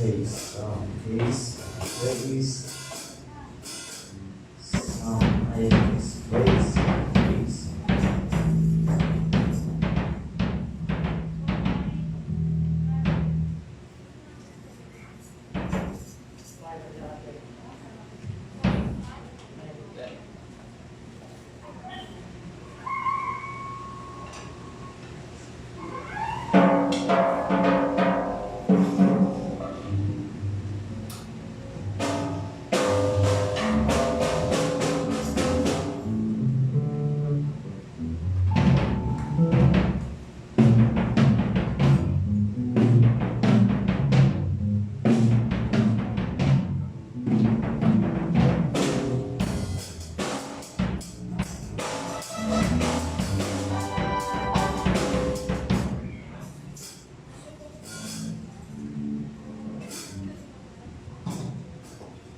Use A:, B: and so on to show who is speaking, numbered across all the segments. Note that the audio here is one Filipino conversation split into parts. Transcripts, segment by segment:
A: praise. Praise, praise. Praise, praise, praise.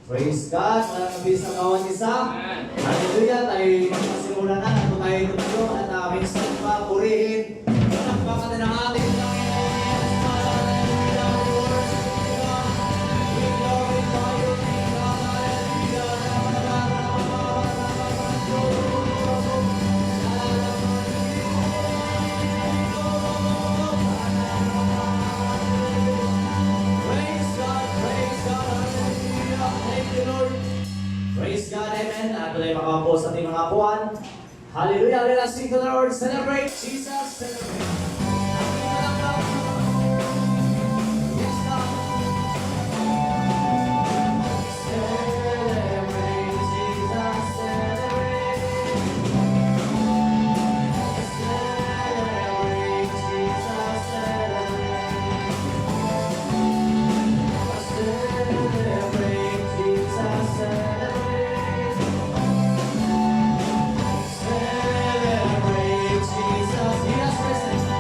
A: Praise God, walang mabilis ang bawat isa. Hallelujah, tayo magpasimula na. Nato tayo tumayo at minsan pa purihin. Nakapaka na ng ating Panginoon. We glorify your name, God. Praise God, praise God. Thank you, Lord. Praise God, amen. At tuloy makapo sa ating mga puwan. Hallelujah, let us sing to the Lord. Celebrate Jesus, celebrate. Yes, God. Celebrate Jesus, celebrate. Celebrate Jesus, celebrate. Celebrate Jesus, celebrate. Celebrate Jesus, He has risen.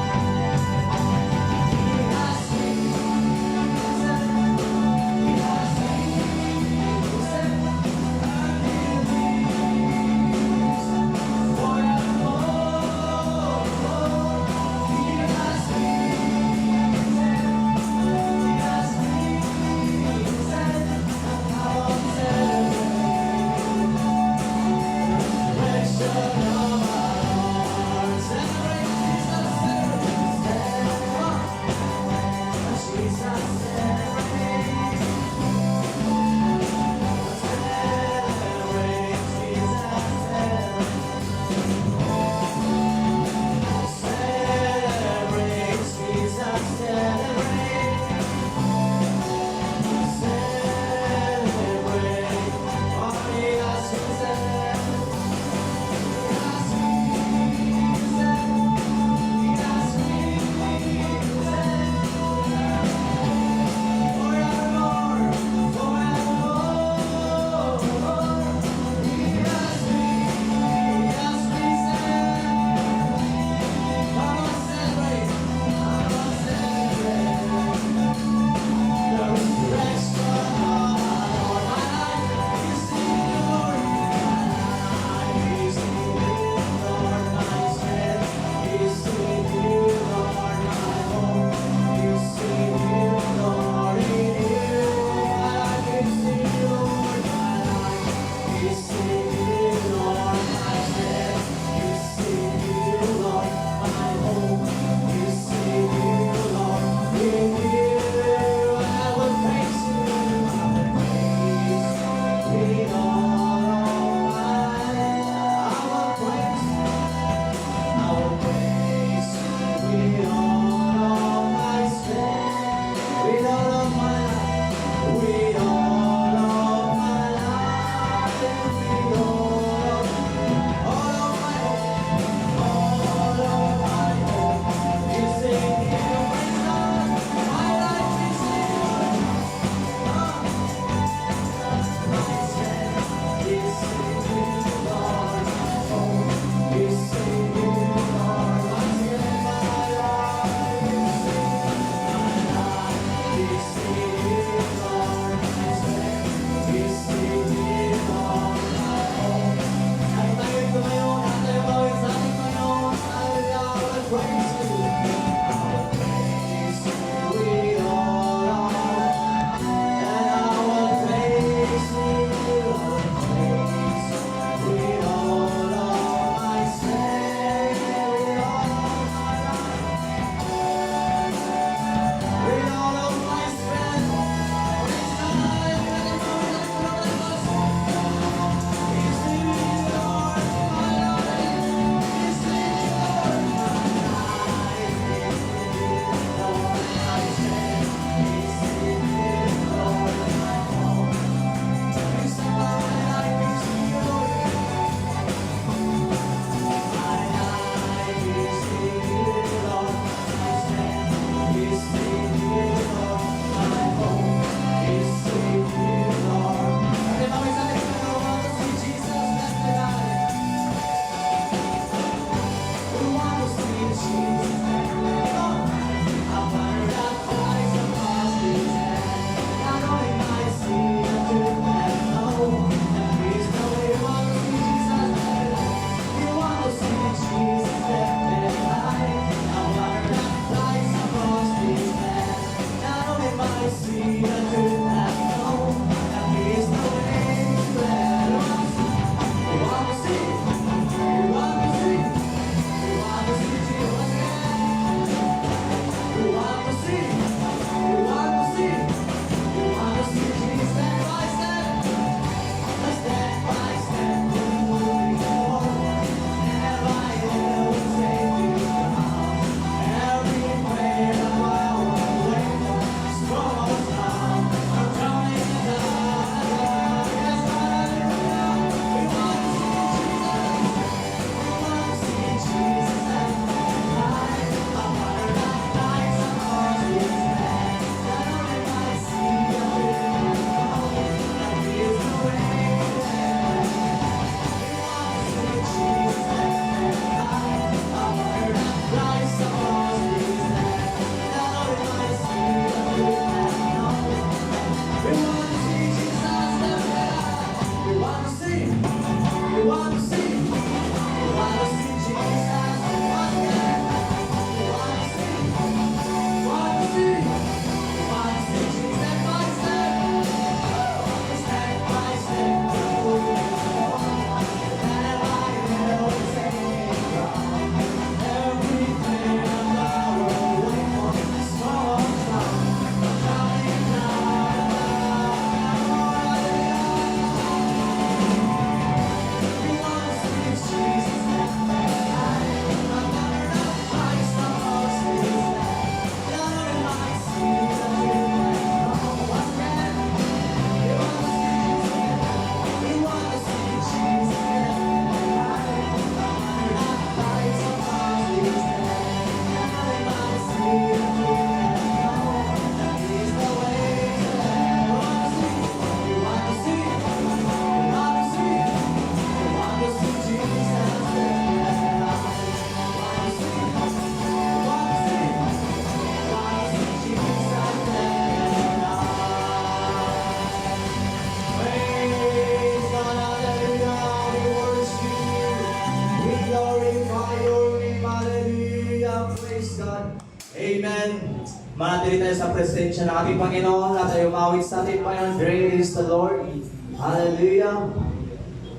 A: manatili tayo sa presensya ng ating Panginoon at tayo umawit sa ating Panginoon. Praise the Lord. Hallelujah.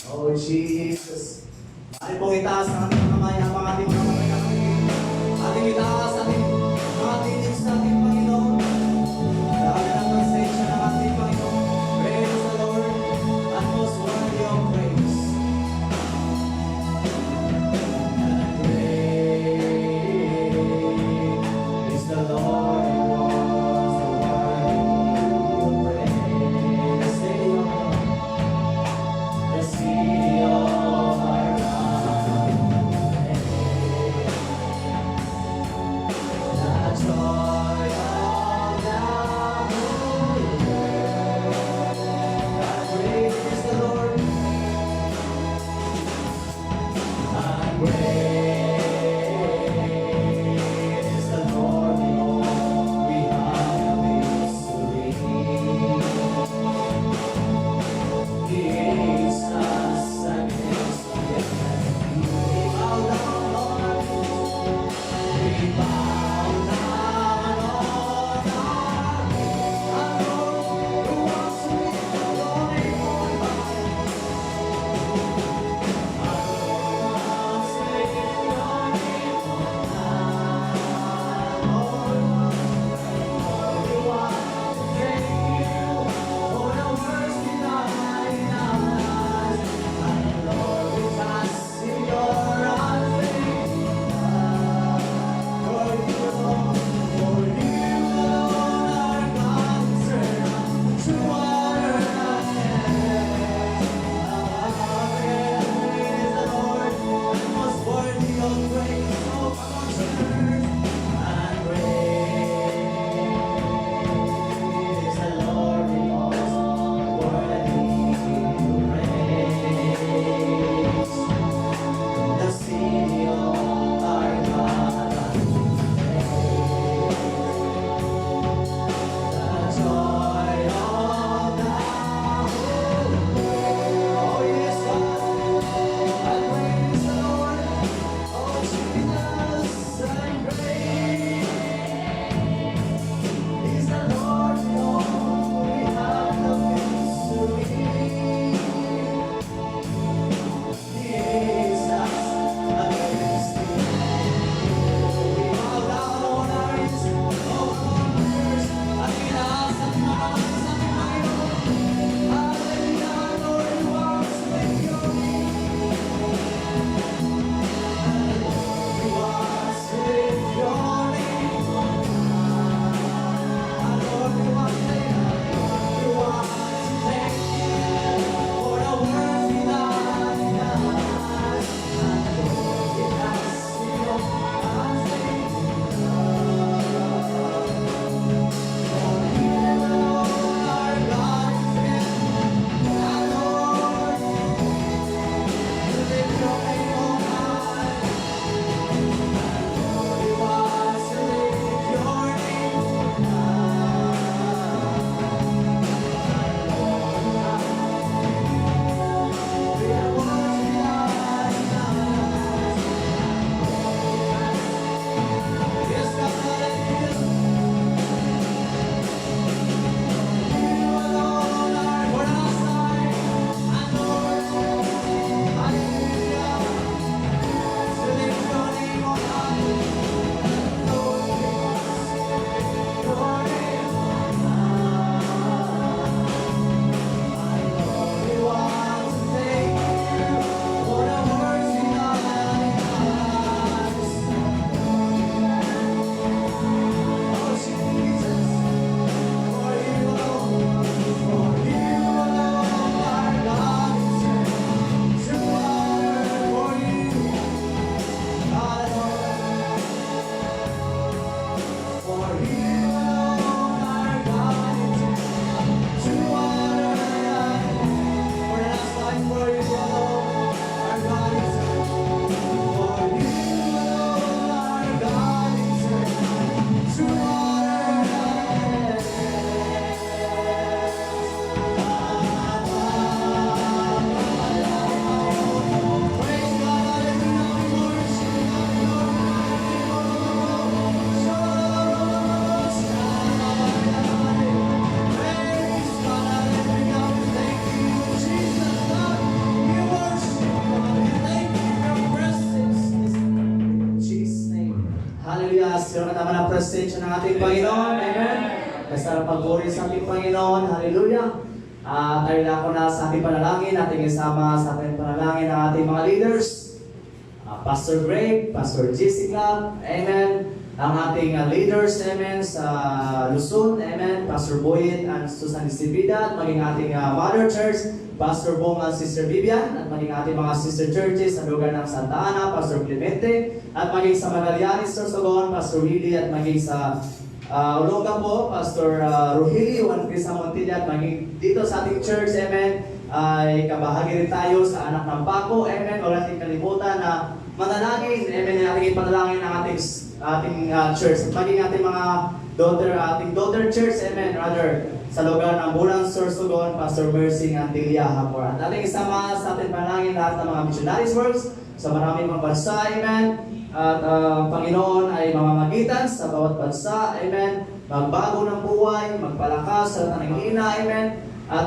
A: Oh, Jesus. Ay pong itaas ang ating mga kamay, ang ating mga kamay na ating itaas, ating sa ating Panginoon. Dahil ang presensya ng ating Panginoon. Praise the Lord. And most worthy of praise. Praise the Lord. The city of our God. Hallelujah. Sino na naman ang presensya ng ating Panginoon? Amen. Basta ang pagpuri sa ating Panginoon. Hallelujah. Tayo na ako na sa ating panalangin. Ating isama sa ating panalangin ng ating mga leaders. Pastor Greg, Pastor Jessica, amen. Ang ating leaders, amen, sa Luzon, amen. Pastor Boyd and Susan Estibida, at maging ating Mother Church, Pastor Bong at Sister Vivian, at maging ating mga sister churches sa lugar ng Santa Ana, Pastor Clemente, at maging sa Magallanes, Sorsogon, Pastor Willie, at maging sa Olongapo, Pastor Rogelio, Juan Crisa Montilla, at maging dito sa ating church, amen, ay kabahagi rin tayo sa anak ng Paco, amen. Huwag natin kalimutan na manalangin, amen, ating ipanalangin ng ating church, at maging ating mga ating daughter church, amen, rather, sa lugar ng Bulang, Sorsogon, Pastor Mercy Antilia Hapor. At ating isama sa ating panalangin lahat ng mga missionaries works sa maraming mga bansa, amen. At Panginoon ay mamamagitan sa bawat bansa, amen. Magbago ng buhay, magpalakas sa tanangina, amen. At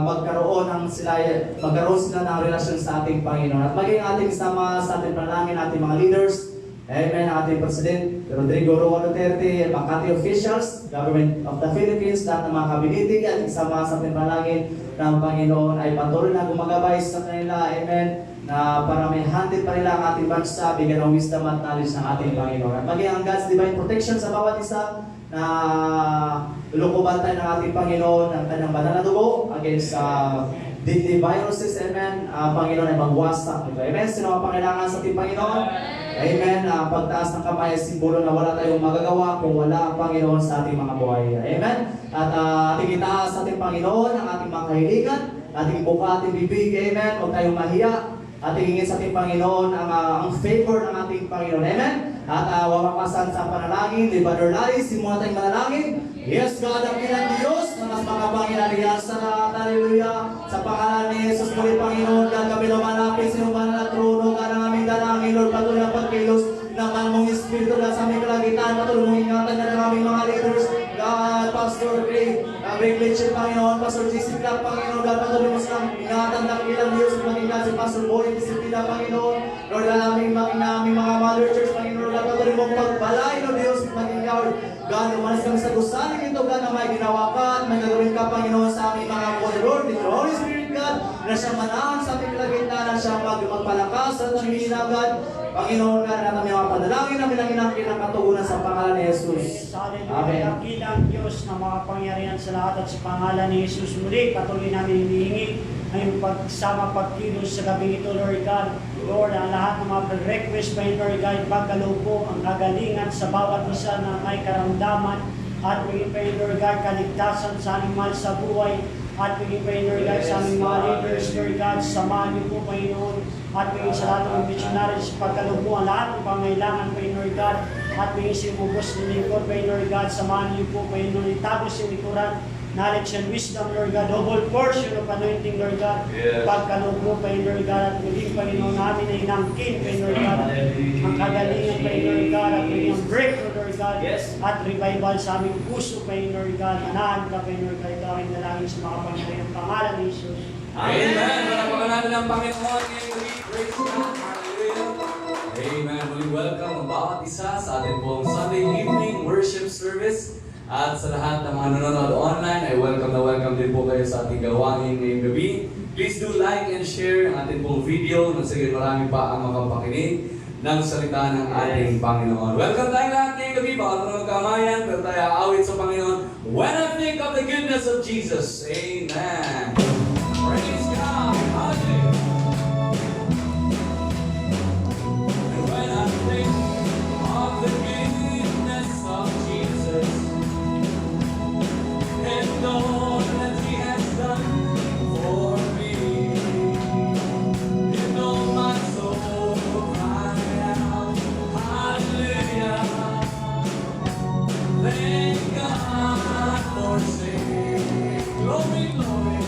A: magkaroon sila ng relasyon sa ating Panginoon. At maging ating isama sa ating panalangin, ating mga leaders, amen, ating President Rodrigo Roa Duterte, Makati officials, Government of the Philippines, lahat ng mga kabinete, at isama sa ating panalangin ng Panginoon ay patuloy na gumagabay sa kanila, amen, na para may handle pa nila ang ating bansa, bigyan ng wisdom at knowledge ng ating Panginoon. At maging ang God's divine protection sa bawat isa na lulukuban tayo ng ating Panginoon ng kanyang banal na dugo against deadly viruses, amen. Panginoon ay magwasak nito. Amen. Sino ang pangailangan sa ating Panginoon? Amen. Pagtaas ng kamay ay simbolo na wala tayong magagawa kung wala ang Panginoon sa ating mga buhay. Amen. At ating itaas sa ating Panginoon ang ating mga kahilingan, ating buka, ating bibig, amen. Huwag tayong mahiya. Ating hingin sa ating Panginoon ang favor ng ating Panginoon. Amen. At wawakasan sa panalangin, ni Brother Larry, simulan tayong manalangin. Yes, God, ang ilang Diyos, na mas makabangin aliyansa na, hallelujah, sa pangalan ni Jesus, muli Panginoon, God, kami lumalapit sa iyong banal na trono, God, ang aming dalangin, Lord, patuloy ang pagkilos ng mong Espiritu na sa aming kalagitan, patuloy mong ingatan na ng aming mga leaders, God, Pastor Greg, Greg Leche, Panginoon, Pastor Jessica, Panginoon, God, patuloy mo silang ingatan ng ilang Diyos, maging God, si Pastor Boyd, Estibida, Panginoon, Lord, ang aming mga Mother Church, Panginoon, God, patuloy mong pagbalay, Lord Diyos, maging God, umalis kami sa gusaling ito, God, na may ginawa ka at may gagawin ka, Panginoon, sa aming mga buhay, Lord, with your Holy Spirit, God, na siyang manahan sa aming kalagitnaan, na siyang magpalakas at namihina, God, Panginoon, God, na kami mga panalangin namin ang inangkin ng katugunan sa pangalan ni Jesus. Amen.
B: Dakilang Diyos na makapangyarihan sa lahat at sa pangalan ni Jesus muli, patuloy namin hinihingi ang pagsama pagkilos sa gabi ito, Lord God. Lord, ang lahat ng mga request pa yun, Lord God, pagkalupo, ang kagalingan sa bawat isa na may karamdaman, at maging pa yun, Lord God, kaligtasan sa animal sa buhay, at maging pa yun, Lord God, sa aming mga leaders, Lord God, samahan niyo po, Panginoon, at maging sa lahat ng missionaries, pagkalupo, ang lahat ng pangailangan, Lord God, at maging sinubos ng lingkod, Lord God, samahan niyo po, Panginoon, itagos yung likuran, knowledge and wisdom, Lord God, double portion of anointing, Lord God. Yes. Pagkalupo, Lord God, at muling Panginoon namin ay inangkin, Lord God, ang kagalingan, Lord God, at muling breakthrough, Lord God, yes. At revival sa aming puso, Lord God, manahan ka, Lord God, ito aking dalangin sa mga Panginoon, pangalan ni Jesus.
C: Amen! Malapakan natin ang Panginoon ngayong gabi. Praise God! Hallelujah! Amen! Muli welcome ang bawat isa sa ating pong Sunday evening worship service. At sa lahat ng mga nanonood online, ay welcome na welcome din po kayo sa ating gawain ngayong gabi. Please do like and share ang ating pong video. Sige, marami pa ang makapakinig ng salita ng ating Panginoon. Welcome tayo lahat ngayong gabi. Baka ito ng kamayan, pero tayo aawit sa Panginoon. When I think of the goodness of Jesus. Amen. Praise God. Hallelujah. And when I think of the goodness of Jesus and all that He has done for me, and all my soul cry out, hallelujah. Thank God for saving. Glory, glory.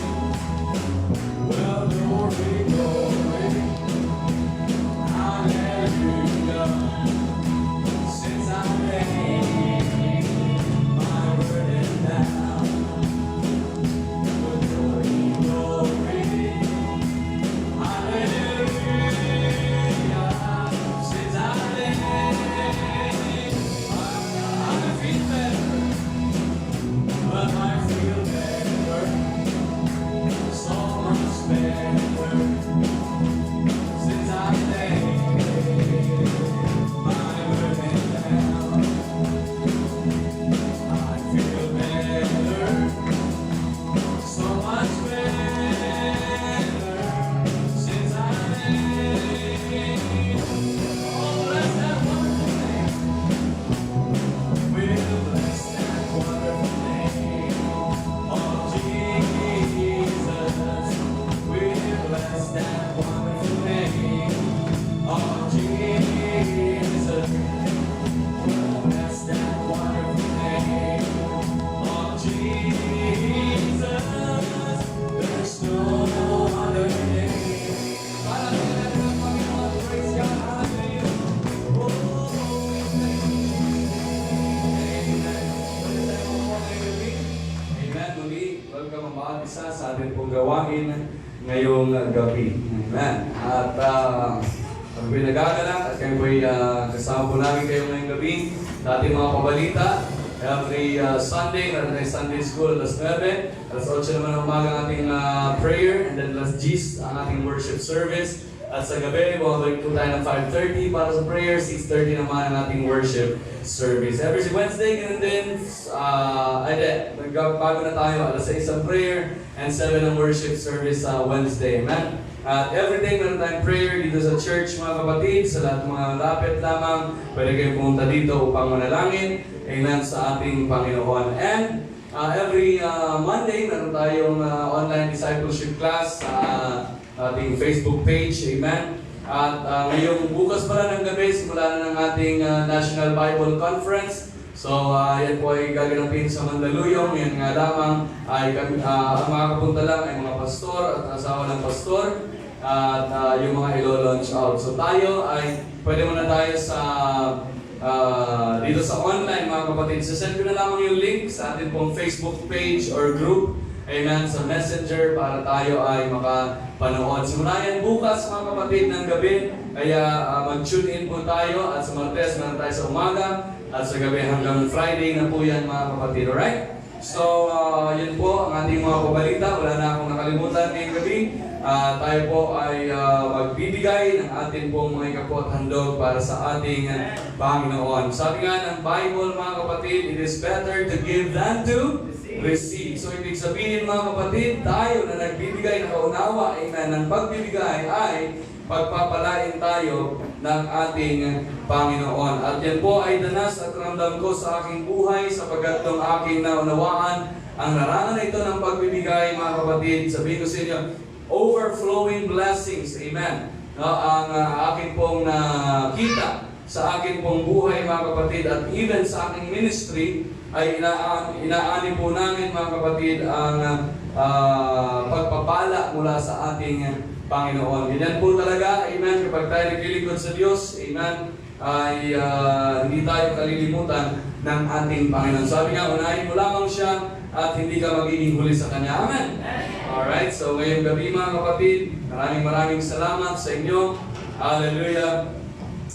C: isa sa ating pong gawain ngayong gabi. Amen. At kami po'y nagagalak at kami po'y kasama po namin kayo ngayong gabi sa ating mga pabalita. Every Sunday, meron tayo Sunday School, alas 9. Alas 8 naman ng umaga ang ating prayer, and then alas 10 ang ating worship service. At sa gabi, bumabalik po tayo ng 5:30 para sa prayer, 6:30 naman ang ating worship service. Every Wednesday, ganun din, nagbago na tayo, alas 6 ang prayer, and 7 ang worship service sa Wednesday. Amen? At everyday, meron tayong prayer dito sa church, mga kapatid, sa lahat ng mga lapit lamang, pwede kayong pumunta dito upang manalangin. Amen, sa ating Panginoon. And every Monday, meron tayong online discipleship class sa ating Facebook page. Amen. At ngayong bukas pala ng gabi, simula na ng ating National Bible Conference. So, yan po ay gaganapin sa Mandaluyong. Yan nga lamang ay ang makakapunta lang ay mga pastor at asawa ng pastor at yung mga ilo-launch out. So, tayo ay pwede muna tayo sa dito sa online, mga kapatid. Send ko na lamang yung link sa ating pong Facebook page or group. Amen, sa Messenger para tayo ay makapanood. Simula yan bukas, mga kapatid, ng gabi. Kaya mag-tune in po tayo at sa Martes meron tayo sa umaga at sa gabi hanggang Friday na po yan, mga kapatid. Alright? So, yun po ang ating mga pabalita. Wala na akong nakalimutan ngayong gabi. Tayo po ay magbibigay ng ating pong mga kapot handog para sa ating Panginoon. Sabi nga ng Bible, mga kapatid, it is better to give than to receive. So, ibig sabihin, mga kapatid, tayo na nagbibigay ng kaunawa, amen, ng pagbibigay ay pagpapalain tayo ng ating Panginoon. At yan po ay danas at ramdam ko sa aking buhay sapagat ng aking naunawaan ang larangan na ito ng pagbibigay, mga kapatid. Sabihin ko sa inyo, overflowing blessings, amen. Ang akin pong nakita sa akin pong buhay, mga kapatid, at even sa aking ministry, ay inaani po namin, mga kapatid, ang pagpapala mula sa ating Panginoon. Ganyan po talaga, amen, kapag tayo naglilingkod sa Diyos, amen, ay hindi tayo kalilimutan ng ating Panginoon. Sabi nga, unahin mo lamang siya at hindi ka magiging huli sa Kanya. Amen? Alright, so ngayong gabi, mga kapatid, maraming salamat sa inyo. Hallelujah.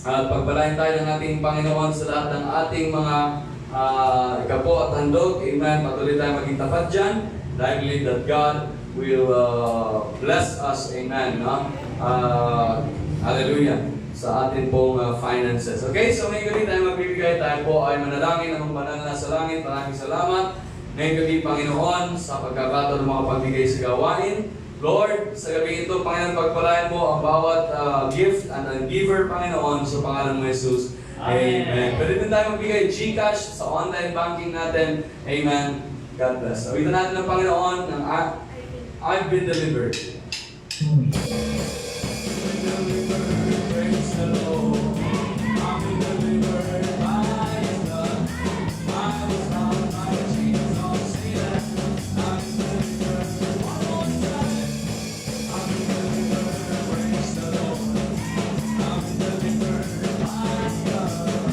C: At pagpalain tayo ng ating Panginoon sa lahat ng ating mga ikapo at handog. Amen. Patuloy tayo maging tapat dyan. I believe that God will bless us. Amen. No? Hallelujah. Sa ating pong finances. Okay, so ngayong gabi tayo magbibigay. Tayo po ay manalangin ng banal na sa langit. Maraming salamat. Ngayong gabi, Panginoon, sa pagkakataon ng mga pagbigay sa gawain. Lord, sa gabi ito, Panginoon, pagpalain mo ang bawat gift and ang giver, Panginoon, sa pangalan mo, Jesus. Amen. Pwede din tayo magbigay Gcash sa online banking natin. Amen. God bless. Awitan natin ng Panginoon ng I've been delivered. Praise the Lord. I've been delivered by His love. I was found by Jesus. Say that. I've been delivered one more time. I've been delivered. Praise the Lord. I've been delivered by His love.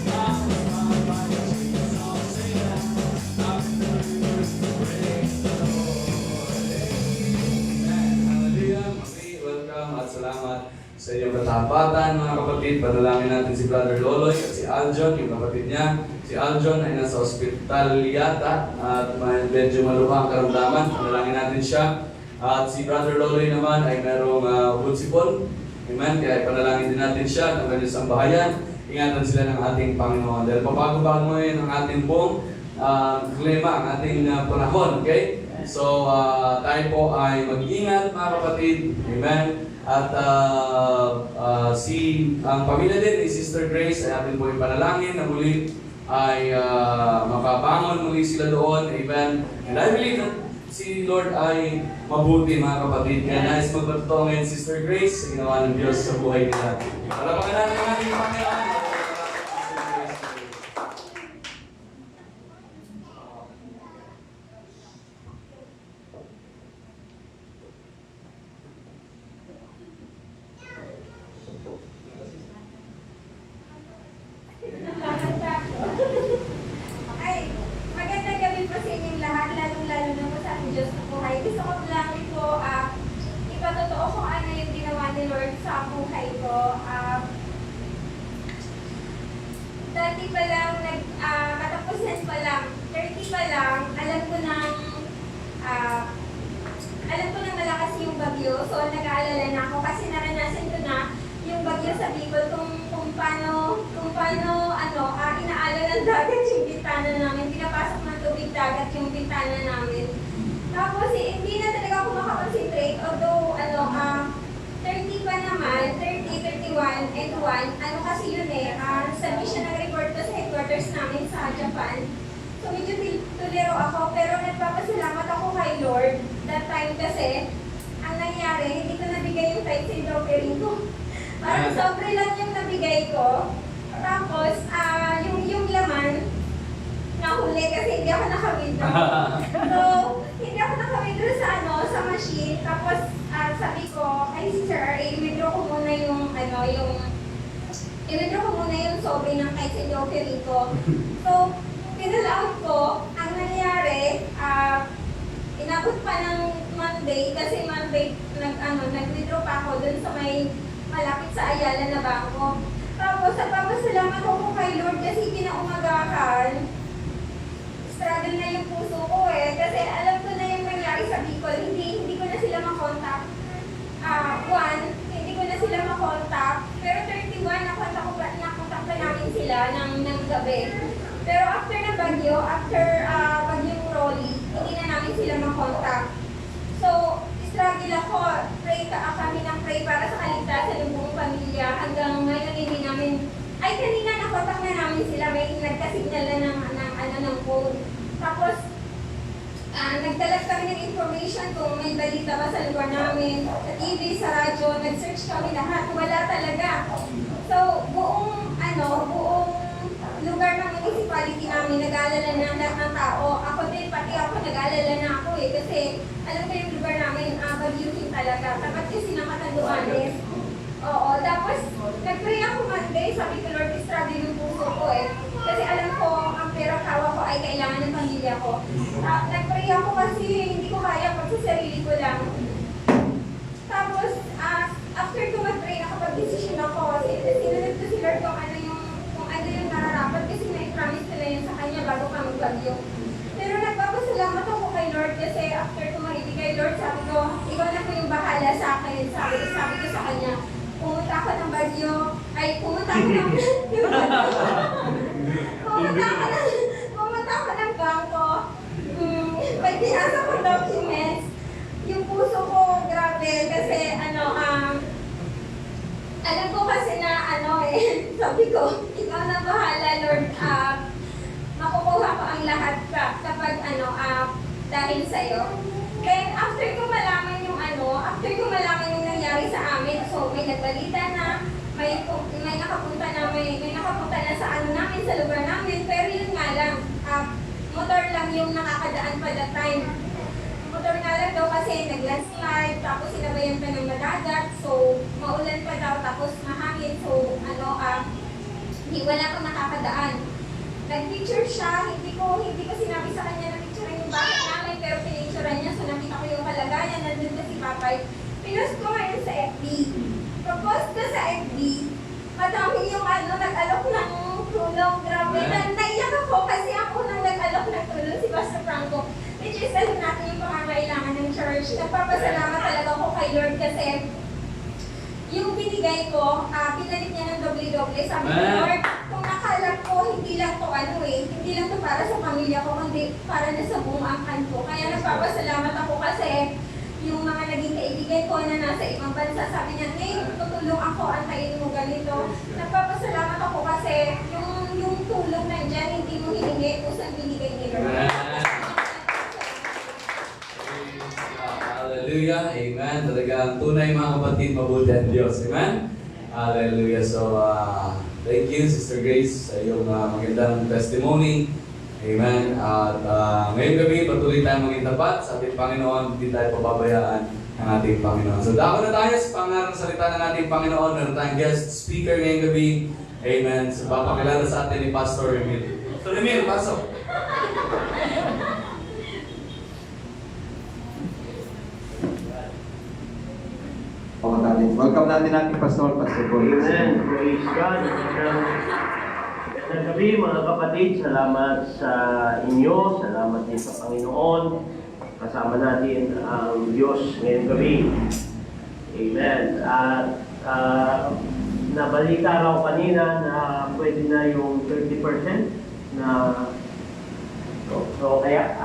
C: I was found by Jesus. Say that. I've been delivered. Praise the Lord. Amen. Hallelujah. Okay, welcome at salamat sa inyong katapatan, mga kapatid. Panalangin natin si Brother Loloy at si Aljon, yung kapatid niya. Si Aljon ay nasa ospital yata at medyo maluha ang karamdaman. Panalangin natin siya. At si Brother Loloy naman ay merong bunsipon. Amen. Kaya panalangin din natin siya at ang kanyang sambahayan. Ingatan sila ng ating Panginoon. Dahil papago-bago ngayon ang ating pong klima, ang ating panahon. Okay? So, tayo po ay mag-iingat, mga kapatid. Amen. At ang pamilya din ni Sister Grace ay atin po ipanalangin na muli ay makabangon muli sila doon. Amen. And I believe that si Lord ay mabuti, mga kapatid. Kaya nais magpatuto ngayon, Sister Grace, sa ginawa ng Diyos sa buhay nila. Para pangalan ng ating Panginoon.
D: Ay, magandang gabi po sa inyong lahat, lalong-lalo na po sa ating Diyos na buhay. 30 pa lang, katapusan pa lang, 30 pa lang, alam ko na malakas yung bagyo. So, nag-aalala na ako kasi naranasan ko na yung bagyo sa Bicol kung paano, inaalala ng dagat yung bintana namin. Pinapasok ng tubig dagat yung bintana namin. Tapos, hindi na talaga ako makakonsentrate. Although, 30 pa naman, 30, 31, and 1, kasi yun sabi siya nag-report to sa headquarters namin sa Japan. So medyo tuliro ako, pero nagpapasalamat ako kay Lord. That time kasi, ang nangyari, hindi ko nabigay yung tight and offering ko. Parang sobre lang yung nabigay ko. Tapos, yung laman, nahuli kasi hindi ako naka-withdraw. So, hindi ako naka-withdraw sa machine. Tapos, sabi ko, ay si Sir R.A., i-withdraw ko muna yung sobre ng tight and offering ko. So, pinalaot ko, ang nangyari, inabot pa ng Monday, kasi Monday, nag-withdraw pa ako dun sa may malapit sa Ayala na bangko. Tapos, nagpapasalamat ako kay Lord kasi kinaumagahan, struggle na yung puso ko kasi alam ko na yung nangyari sa Bicol, hindi ko na sila makontak. Hindi ko na sila makontak, pero 31, nakontak pa namin sila ng gabi. Pero after ng bagyo, bagyong Rolly, hindi na namin sila makontak. So, struggle ako, kami ng pray para sa kaligtasan ng buong pamilya. Hanggang ngayon hindi namin, kanina nakontak na namin sila, may nagkasignal na ng phone. Tapos, nagtalag kami ng information kung may balita ba sa lugar namin, sa TV, sa radyo, nag-search kami lahat, wala talaga. So, buong lugar ng municipality namin, nag-aalala na lahat ng tao. Ako din, pati ako, nag-aalala na ako kasi alam ko yung lugar namin, bagyuhin talaga. Tapat kasi ng Catanduanes. Oo, tapos, nag-pray ako Monday, sabi ko, Lord, struggle yung puso ko Kasi alam ko, ang perang hawa ko ay kailangan ng pamilya ko. Nag-pray ako kasi hindi ko kaya pag sa sarili ko lang. Tapos, after ko mag-pray, nakapag-decision ako. Sinunod ko si Lord kung ano yung nararapat kasi na-promise ko na yun sa kanya bago pa magbagyo. Pero nagpapasalamat ako kay Lord kasi after ko makinig kay Lord, sabi ko, ikaw na po yung bahala sa akin. Sabi ko sa kanya, pumunta ako ng bagyo, pumunta ako ng bangko, pagtinasa ko documents, yung puso ko, grabe, kasi alam ko kasi na sabi ko, ikaw na bahala, Lord, makukuha ko ang lahat kapag dahil sa'yo. Then, after ko malaman yung nangyari sa amin, so may nagbalita na, may nakapunta na sa namin, sa lugar namin, pero yun nga lang, motor lang yung nakakadaan pa that time. Motor nga lang daw kasi nag-landslide, tapos sinabayan pa ng madagat, so maulan pa daw, tapos mahangin, so wala pang nakakadaan. Nag-picture siya, hindi ko sinabi sa kanya na picturean yung bahay namin, pero pinicturean niya, so nakita ko yung kalagayan, nandun na si Papay. Pinost ko ngayon sa FB. Pag-post ko sa FB, madami yung nag-alok ng tulong. Grabe, naiyak ako kasi ako nang nag-alok ng tulong si Pastor Franco. Which is, alam natin yung pangangailangan ng church. Nagpapasalamat talaga ako kay Lord kasi yung binigay ko, pinalik niya ng doble-doble. Sabi ko, Lord, kung nakala ko, hindi lang to para sa pamilya ko, kundi para na sa buong angkan ko. Kaya nagpapasalamat ako kasi yung mga naging kaibigan ko na nasa ibang bansa, sabi niya, tutulong ako, antayin mo ganito. Nagpapasalamat ako kasi yung tulong nandyan, hindi mo hiningi, kusang binigay ni Lord.
C: Hallelujah, amen. Talagang tunay mga kapatid, mabuti ang Diyos. Amen? Hallelujah. So, thank you, Sister Grace, sa iyong magandang testimony. Amen. At ngayong gabi, patuloy tayong maging tapat sa ating Panginoon. Hindi tayo pababayaan ng ating Panginoon. So, dako na tayo sa pangarang salita ng ating Panginoon. Meron tayong guest speaker ngayong gabi. Amen. So, papakilala sa atin ni Pastor Emil. Pastor Emil, pasok.
A: Welcome natin ating Pastor Paul.
B: Amen. Praise God. Magandang gabi
E: gabi mga kapatid, salamat sa inyo, salamat din sa Panginoon. Kasama natin ang Diyos ngayong gabi. Amen. At nabalita raw kanina na pwede na yung 30% na so kaya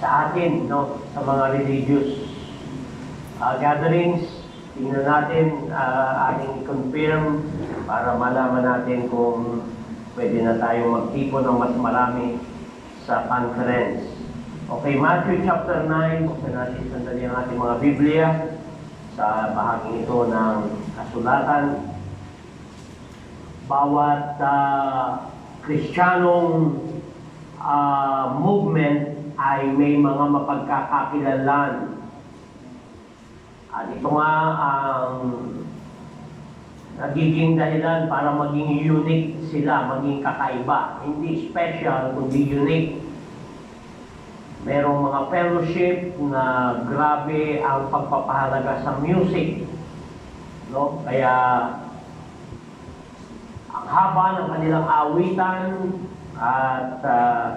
E: sa atin, no, sa mga religious gatherings, tingnan natin, ating i-confirm para malaman natin kung pwede na tayong magtipon ng mas marami sa conference. Okay, Matthew chapter 9, buksan natin sandali ang ating mga Biblia sa bahaging ito ng kasulatan. Bawat Kristiyanong movement ay may mga mapagkakakilanlan. At ito nga ang nagiging dahilan para maging unique sila, maging kakaiba. Hindi special, kundi unique. Merong mga fellowship na grabe ang pagpapahalaga sa music. No? Kaya ang haba ng kanilang awitan at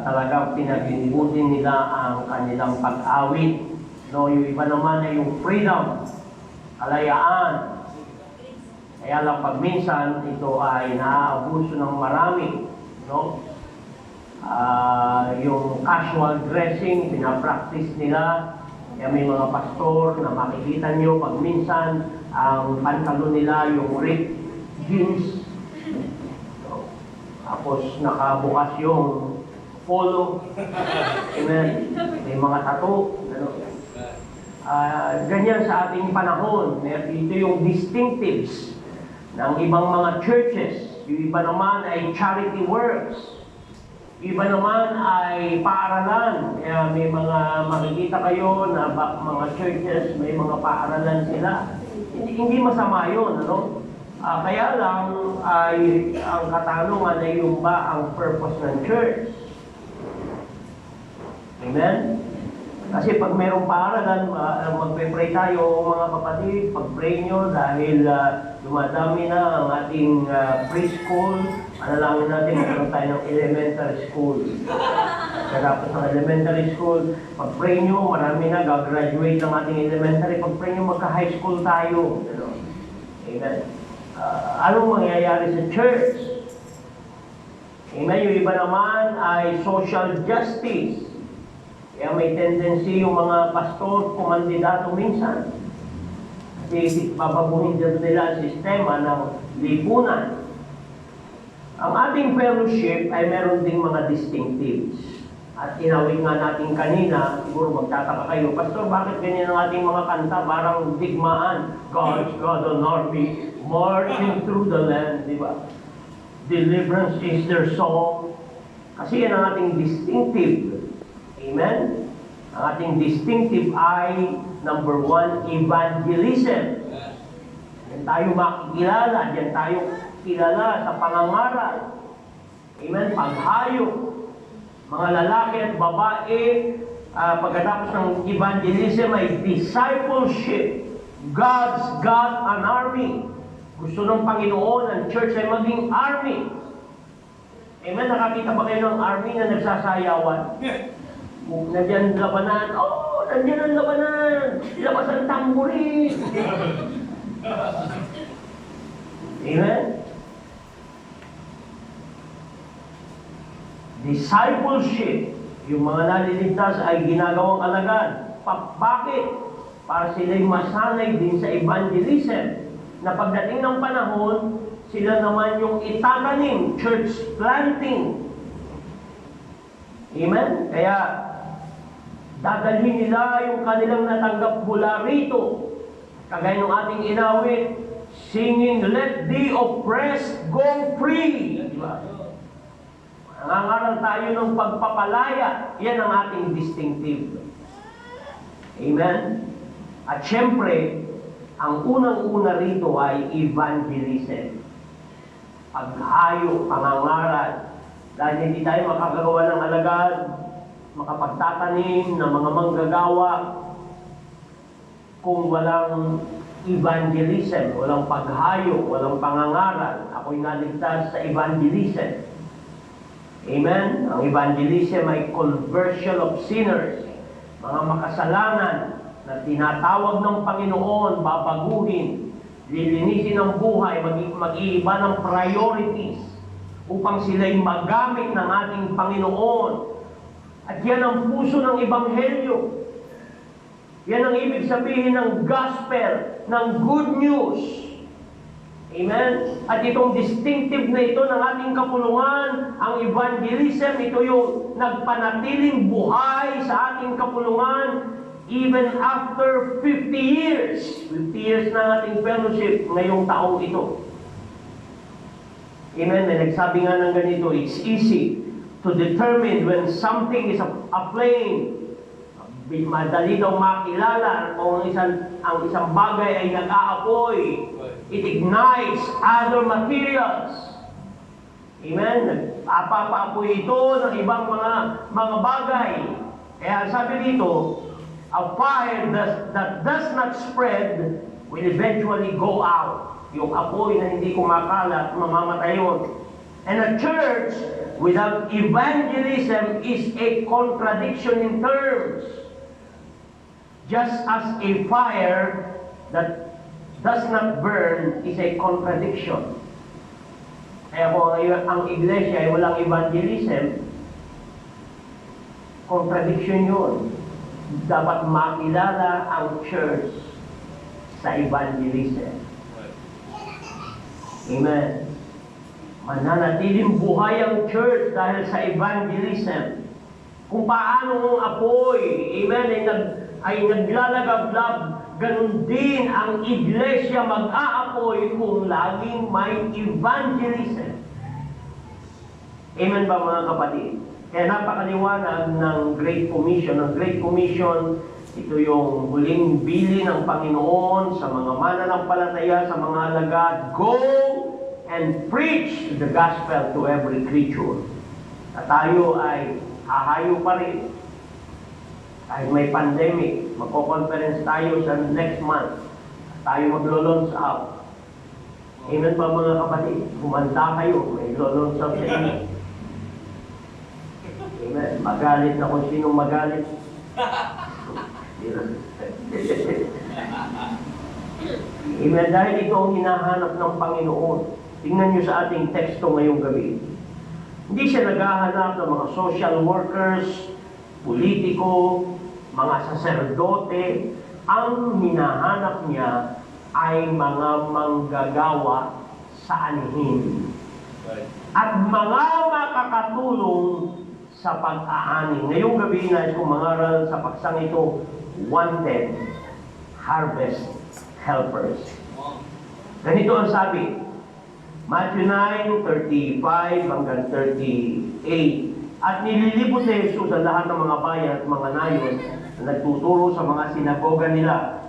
E: talagang pinaglilibutin nila ang kanilang pag-awit. No, yung iba naman ay yung freedom, kalayaan. Kaya lang pag minsan ito ay naaabuso ng marami. No? Yung casual dressing, pinapractice nila. Kaya may mga pastor na makikita nyo pag minsan ang pantalon nila yung ripped jeans. No? Tapos nakabukas yung polo. Amen. May mga tattoo. Ganyan sa ating panahon. Ito yung distinctives ng ibang mga churches. Yung iba naman ay charity works. Yung iba naman ay paaralan. Kaya may mga makikita kayo na mga churches, may mga paaralan sila. Hindi masama yun, ano? Kaya lang ay ang katanungan ay yung ba ang purpose ng church? Amen? Kasi pag mayroong paaralan, magpe-pray tayo mga kapatid, pag-pray nyo dahil dumadami na ang ating preschool, manalangin natin magkaroon tayo ng elementary school. Tapos ng elementary school, pag-pray nyo, marami na, gagraduate ng ating elementary, pag-pray nyo, magka-high school tayo. Amen. Anong mangyayari sa church? Amen. Yung iba naman ay social justice. Kaya may tendency yung mga pastor kumandidato minsan. Kasi babaguhin din nila ang sistema ng lipunan. Ang ating fellowship ay meron ding mga distinctives. At inawit nga natin kanina, siguro magtataka kayo, Pastor, bakit ganyan ang ating mga kanta? Parang digmaan. God's God on army, marching through the land, di ba? Deliverance is their song. Kasi yan ang ating distinctive. Amen? Ang ating distinctive ay, number 1, evangelism. Diyan tayo makikilala, diyan tayo kilala sa pangangaral. Amen? Paghayo. Mga lalaki at babae, pagkatapos ng evangelism ay discipleship. God's got an army. Gusto ng Panginoon, ang church ay maging army. Amen? Nakakita ba kayo ng army na nagsasayawan? Nandiyan labanan. Oh, nandiyan ang labanan. Labas ang tamburin. Amen? Discipleship. Yung mga naliligtas ay ginagawang alagad. Bakit? Para sila'y masanay din sa evangelism. Na pagdating ng panahon, sila naman yung itatanim, church planting. Amen? Kaya, dadalhin nila yung kanilang natanggap mula rito. Kagaya ng ating inawit, singing, let the oppressed go free. Diba? Nangangaral tayo ng pagpapalaya. Yan ang ating distinctive. Amen? At syempre, ang unang-una rito ay evangelism. Paghayo, pangangaral. Dahil hindi tayo makakagawa ng alagad, makapagtatanim ng mga manggagawa kung walang evangelism, walang paghayo, walang pangangaral. Ako'y naligtas sa evangelism. Amen? Ang evangelism ay conversion of sinners, mga makasalanan na tinatawag ng Panginoon, babaguhin, lilinisin ang buhay, mag-iiba ng priorities upang sila'y magamit ng ating Panginoon. At yan ang puso ng Ebanghelyo. Yan ang ibig sabihin ng gospel, ng good news. Amen? At itong distinctive na ito ng ating kapulungan, ang evangelism, ito yung nagpanatiling buhay sa ating kapulungan even after 50 years. 50 years na ating fellowship ngayong taong ito. Amen? May nagsabi nga ng ganito, it's easy to determine when something is aflame. Madali daw makilala kung ang isang bagay ay nag-aapoy. It ignites other materials. Amen? Nag-apapaapoy ito ng ibang mga bagay. Kaya sabi dito, a fire that does not spread will eventually go out. Yung apoy na hindi kumakalat, mamamatay yun. And a church without evangelism is a contradiction in terms. Just as a fire that does not burn is a contradiction. Kaya kung ang iglesia ay walang evangelism, contradiction yun. Dapat makilala ang church sa evangelism. Amen. Mananatiling buhay ang church dahil sa evangelism. Kung paano ang apoy, amen, ay naglalagablab, ganun din ang iglesia mag-aapoy kung laging may evangelism. Amen ba mga kapatid? Kaya napakaliwanag ng Great Commission. Ang Great Commission, ito yung huling bili ng Panginoon sa mga mananampalataya, sa mga alagad. Go and preach the gospel to every creature. At tayo ay hahayo pa rin. Kahit may pandemic, magko-conference tayo sa next month. Tayo maglo-launch out. Amen pa mga kapatid? Kumanta kayo, may lo-launch out sa inyo. Amen. Magalit na kung sinong magalit. Amen. Dahil ito ang hinahanap ng Panginoon. Tingnan nyo sa ating teksto ngayong gabi. Hindi siya naghahanap ng mga social workers, politiko, mga saserdote. Ang hinahanap niya ay mga manggagawa sa anhin. At mga makakatulong sa pag-aani. Ngayong gabi nais kong mangaral sa paksang ito, wanted harvest helpers. Ganito ang sabi, Matthew 9:35 hanggang 38. At nililibot ni Jesus ang lahat ng mga bayan at mga nayon na nagtuturo sa mga sinagoga nila.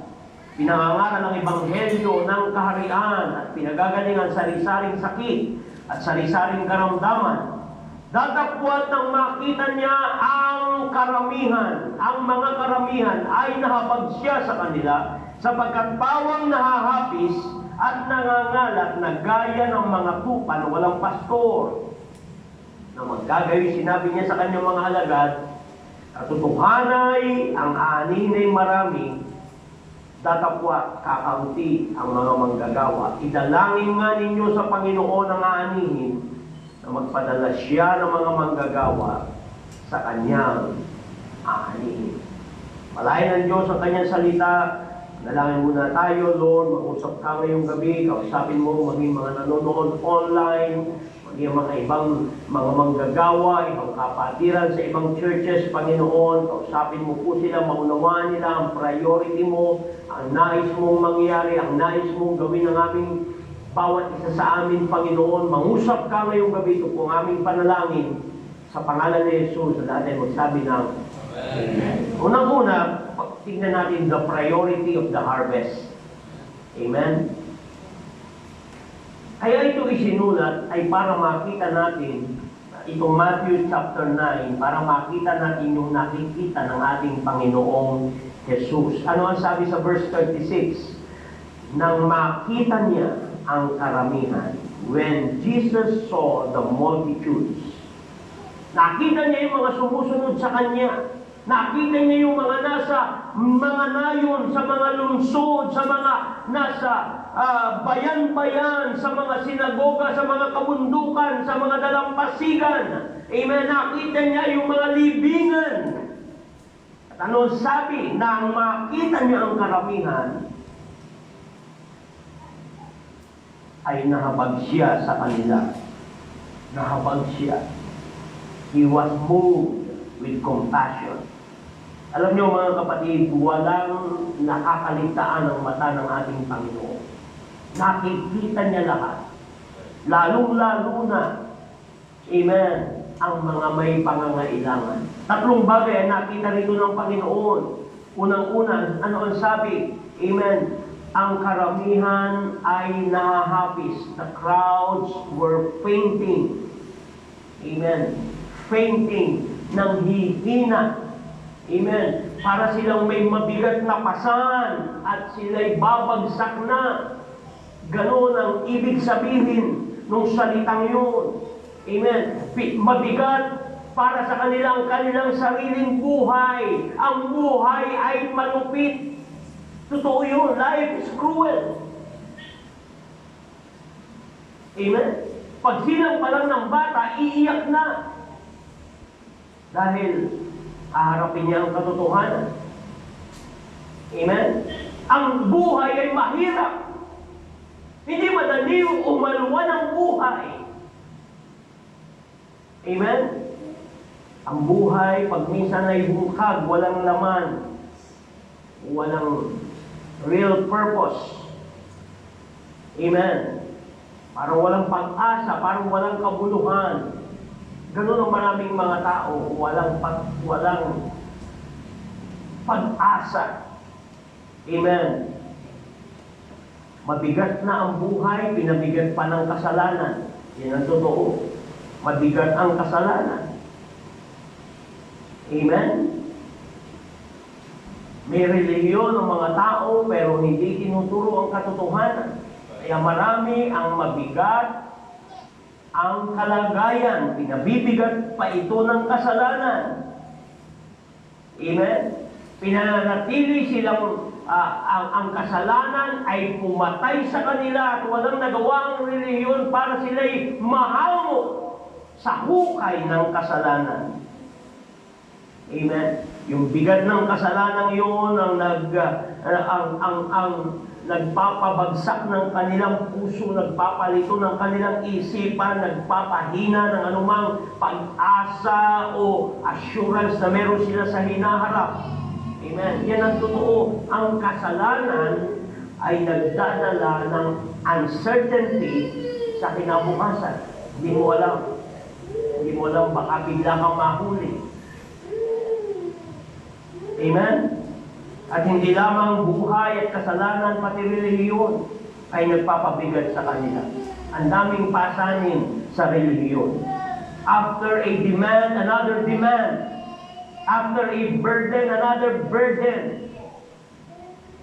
E: Pinangangaral ang ebanghelyo ng kaharian at pinagagaling ang sari-saring sakit at sari-saring karamdaman. Datapwat nang makita niya ang karamihan, ang mga karamihan ay nahabag siya sa kanila sapagkat pawang nahahapis at nangangalat na gaya ng mga tupa na walang pastor. Na magkagayon sinabi niya sa kanyang mga alagad, katotohanay ang ani ay marami, datapwat kakaunti ang mga manggagawa. Idalangin nga ninyo sa Panginoon ang aanihin na magpadala siya ng mga manggagawa sa kanyang aanihin. Malayan ng Diyos ang kanyang salita. Nalangin muna tayo, Lord. Mag-usap ka ngayong gabi. Kausapin mo maging mga nanonood online, maging mga ibang mga manggagawa, ibang kapatiran sa ibang churches, Panginoon. Kausapin mo po sila, maunawaan nila ang priority mo, ang nais mong mangyari, ang nais mong gawin ng aming bawat isa sa amin, Panginoon. Mangusap ka ngayong gabi. Ito po ang aming panalangin sa pangalan ni Jesus. At natin magsabi ng Amen. Unang-una, tingnan natin the priority of the harvest. Amen? Kaya ito isinulat ay para makita natin, itong Matthew chapter 9, para makita natin yung nakikita ng ating Panginoong Jesus. Ano ang sabi sa verse 36? nang makita niya ang karamihan, when Jesus saw the multitudes, nakita niya yung mga sumusunod sa Kanya. Nakita niya yung mga nasa mga nayon, sa mga lungsod, sa mga nasa bayan-bayan, sa mga sinagoga, sa mga kabundukan, sa mga dalampasigan. Amen. Nakita niya yung mga libingan. At ano sabi? Nang makita niya ang karamihan, ay nahabag siya sa kanila. Nahabag siya. He was moved with compassion. Alam niyo mga kapatid, walang nakakaligtaan ang mata ng ating Panginoon. Nakikita niya lahat. Lalong-lalo na, amen, ang mga may pangangailangan. Tatlong bagay ang nakita rito ng Panginoon. Unang-una, ano ang sabi? Amen. Ang karamihan ay nahahapis. The crowds were fainting. Amen. Fainting ng hihina. Amen. Para silang may mabigat na pasan at sila'y babagsak na. Ganon ang ibig sabihin ng salitang yun. Amen. Mabigat para sa kanilang sariling buhay. Ang buhay ay malupit. Totoo yun. Life is cruel. Amen. Pag silang pa lang ng bata, iiyak na. Dahil haharapin niya ang katotohanan. Amen? Ang buhay ay mahirap. Hindi madali umalwan ang buhay. Amen? Ang buhay, pag minsan ay bungkag, walang laman, walang real purpose. Amen? Parang walang pag-asa, parang walang kabuluhan. Ganun ang maraming mga tao, walang pag-asa. Amen. Mabigat na ang buhay, pinabigat pa ng kasalanan. Yan ang totoo. Mabigat ang kasalanan. Amen. May relihiyon ng mga tao, pero hindi tinuturo ang katotohanan. Kaya marami ang mabigat ang kalagayan, pinabibigat pa ito ng kasalanan. Amen? Pinanatili silang ang kasalanan ay pumatay sa kanila at walang nagawa ang relihiyon para sila'y mahango sa hukay ng kasalanan. Amen? Yung bigat ng kasalanan yun ang nagpapabagsak ng kanilang puso, nagpapalito ng kanilang isipan, nagpapahina ng anumang pag-asa o assurance na meron sila sa hinaharap. Amen. Yan ang totoo. Ang kasalanan ay nagdadala ng uncertainty sa kinabukasan. Hindi mo alam. Hindi mo alam, baka bigla kang mahuli. Amen? At hindi lamang buhay at kasalanan, pati relihiyon ay nagpapabigat sa kanila. Ang daming pasanin sa relihiyon. After a demand, another demand. After a burden, another burden.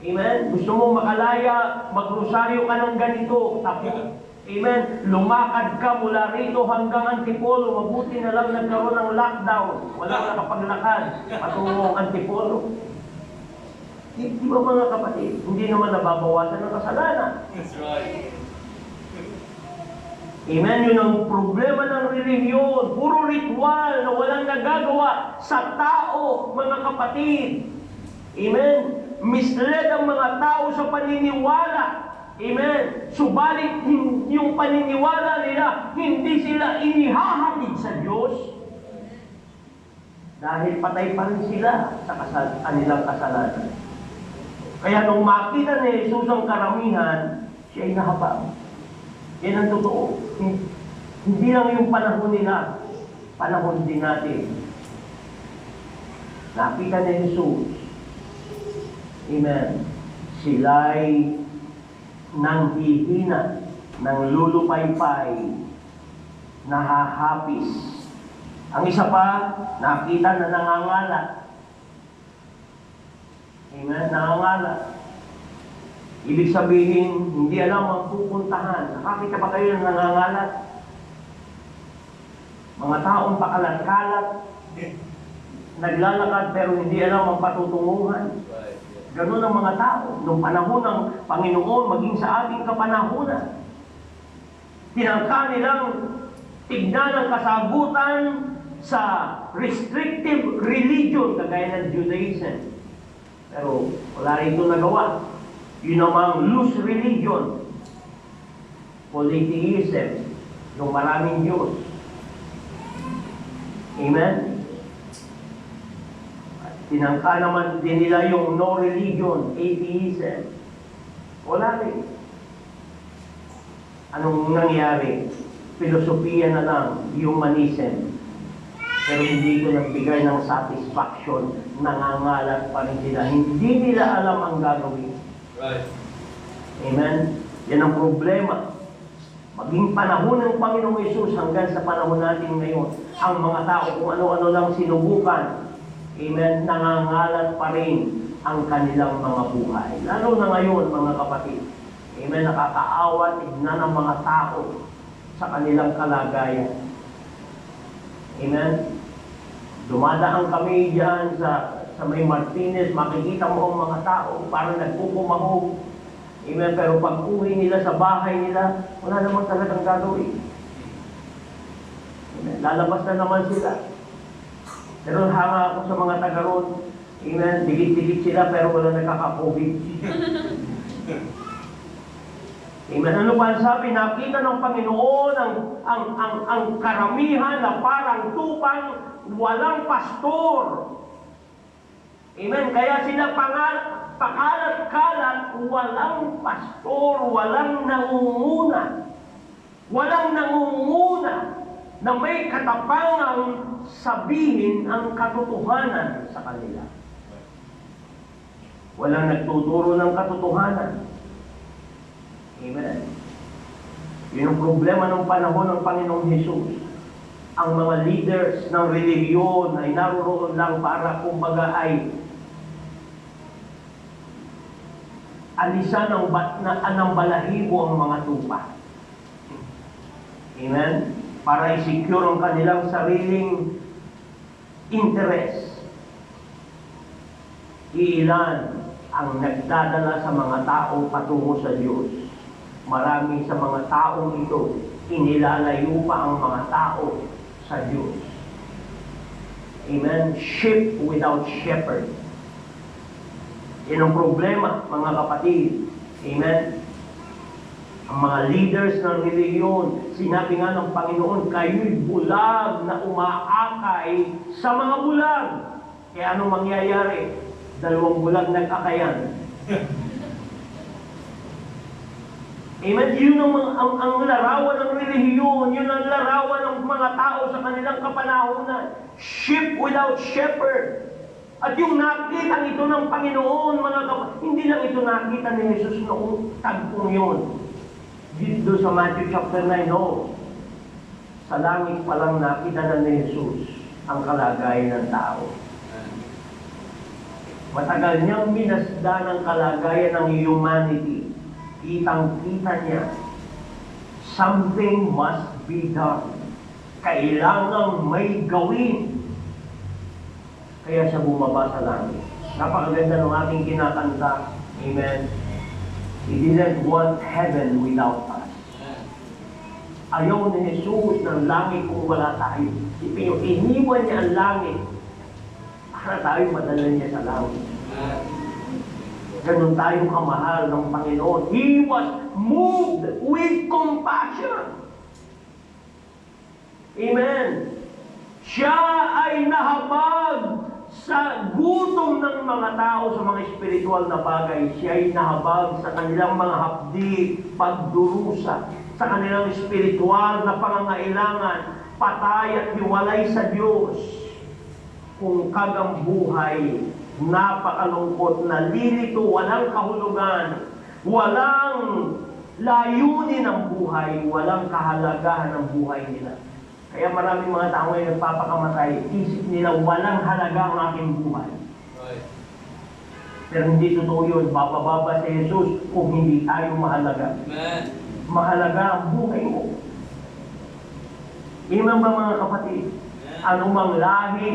E: Amen? Gusto mo makalaya, magrosaryo ka ng ganito. Tapos, amen? Lumakad ka mula rito hanggang Antipolo. Mabuti na lang nagkaroon ng lockdown. Wala ka nakapaglakad patungong Antipolo. Di ba mga kapatid, hindi naman nababawasan ng kasalanan.
C: That's right.
E: Amen? Yun ang problema ng relihiyon. Puro ritual na walang nagagawa sa tao, mga kapatid. Amen? Misled ang mga tao sa paniniwala. Amen? Subalit yung paniniwala nila, hindi sila inihahatid sa Diyos. Dahil patay pa rin sila sa kanilang kasalanan. Kaya nung makita ni Jesus ang karamihan, siya ay nahabag. Yan ang totoo. Hindi lang yung panahon nila, panahon din natin. Nakita ni Jesus. Amen. Sila'y nanghihina, nang lulupaypay, nahahapis. Ang isa pa, nakita na nangangalat. Amen? Nangangalat. Ibig sabihin, hindi alam ang pupuntahan. Nakakita ba kayo ng nangangalat? Mga taong pakalat-kalat, naglalakad pero hindi alam ang patutunguhan. Ganun ang mga tao. Noong panahon ng Panginoon, maging sa ating kapanahunan, tinangka nilang tignan ang kasagutan sa restrictive religion, kagaya ng Judaism. Pero wala rin ito nagawa. Yun namang loose religion, polytheism, yung maraming Diyos. Amen? At tinangka naman din nila yung no religion, atheism. Wala rin. Anong nangyari? Filosofiya na lang, humanism. Pero hindi ito nagbigay ng satisfaction, nangangalat pa rin sila. Hindi nila alam ang gagawin.
C: Right.
E: Amen? Yan ang problema. Maging panahon ng Panginoong Yesus hanggang sa panahon natin ngayon, ang mga tao kung ano-ano lang sinubukan, amen, nangangalat pa rin ang kanilang mga buhay. Lalo na ngayon, mga kapatid. Amen, nakakaawa, tignan ng mga tao sa kanilang kalagayan. Amen? Dumadaan kami diyan sa may Martinez, makikita mo ang mga tao, parang nagpupumahog. Amen? Pero pag uwi nila sa bahay nila, wala naman talagang gagawin. Amen? Lalabas na naman sila. Pero hanga ako sa mga taga roon. Amen? Dikit-dikit sila pero wala nakaka-COVID. Amen. Ano pa ang sabi? Nakita ng Panginoon ang karamihan na parang tupang walang pastor. Amen. Kaya sila pakalat-kalat, walang pastor, walang nangunguna. Walang nangunguna na may katapangang sabihin ang katotohanan sa kanila. Walang nagtuturo ng katotohanan. Amen. Yun ang problema ng panahon ng Panginoong Hesus. Ang mga leaders ng relihiyon ay naroon lang para kumbaga ay alisan ng balahibo ang mga tupa. Amen? Para i-secure ang kanilang sariling interest. Iilan ang nagdadala sa mga tao patungo sa Diyos. Marami sa mga taong ito, inilalayo pa ang mga tao sa Diyos. Amen? Sheep without shepherd. Yan ang problema, mga kapatid. Amen? Ang mga leaders ng relihiyon, sinabi nga ng Panginoon, kayo'y bulag na umaakay sa mga bulag. Kaya anong mangyayari? 2 bulag nag-akayan. Amen? Yun ang larawan ng relihiyon. Yun ang larawan ng mga tao sa kanilang kapanahunan. Sheep without shepherd. At yung nakita ito ng Panginoon, mga kapatid, hindi lang ito nakita ni Jesus noong tagpong yun. Dito sa Matthew chapter 9, no. Sa langit pa lang nakita na ni Jesus ang kalagayan ng tao. Matagal niyang minasdan ang kalagayan ng humanity. Kitang-kita niya, something must be done. Kailangang may gawin. Kaya siya bumaba sa langit. Napakaganda ng ating kinakanta. Amen. He didn't want heaven without us. Ayaw ni Jesus ng langit kung wala tayo. Iniwan niya ang langit para tayo madala niya sa langit. Ganun tayong kamahal ng Panginoon. He was moved with compassion. Amen. Siya ay nahabag sa gutom ng mga tao sa mga espiritual na bagay. Siya ay nahabag sa kanilang mga hapdi, pagdurusa, sa kanilang espiritual na pangangailangan, patay at hiwalay sa Diyos. Kung kagang buhay, napakalungkot, nalilito, walang kahulugan, walang layunin ng buhay, walang kahalagahan ng buhay nila. Kaya maraming mga tao ngayon nagpapakamatay, isip nila walang halaga ang aking buhay.
C: Right.
E: Pero hindi totoo yun. Bababa si Jesus kung hindi tayo mahalaga.
C: Amen.
E: Mahalaga ang buhay mo. Iman ba mga kapatid? Anumang lahi,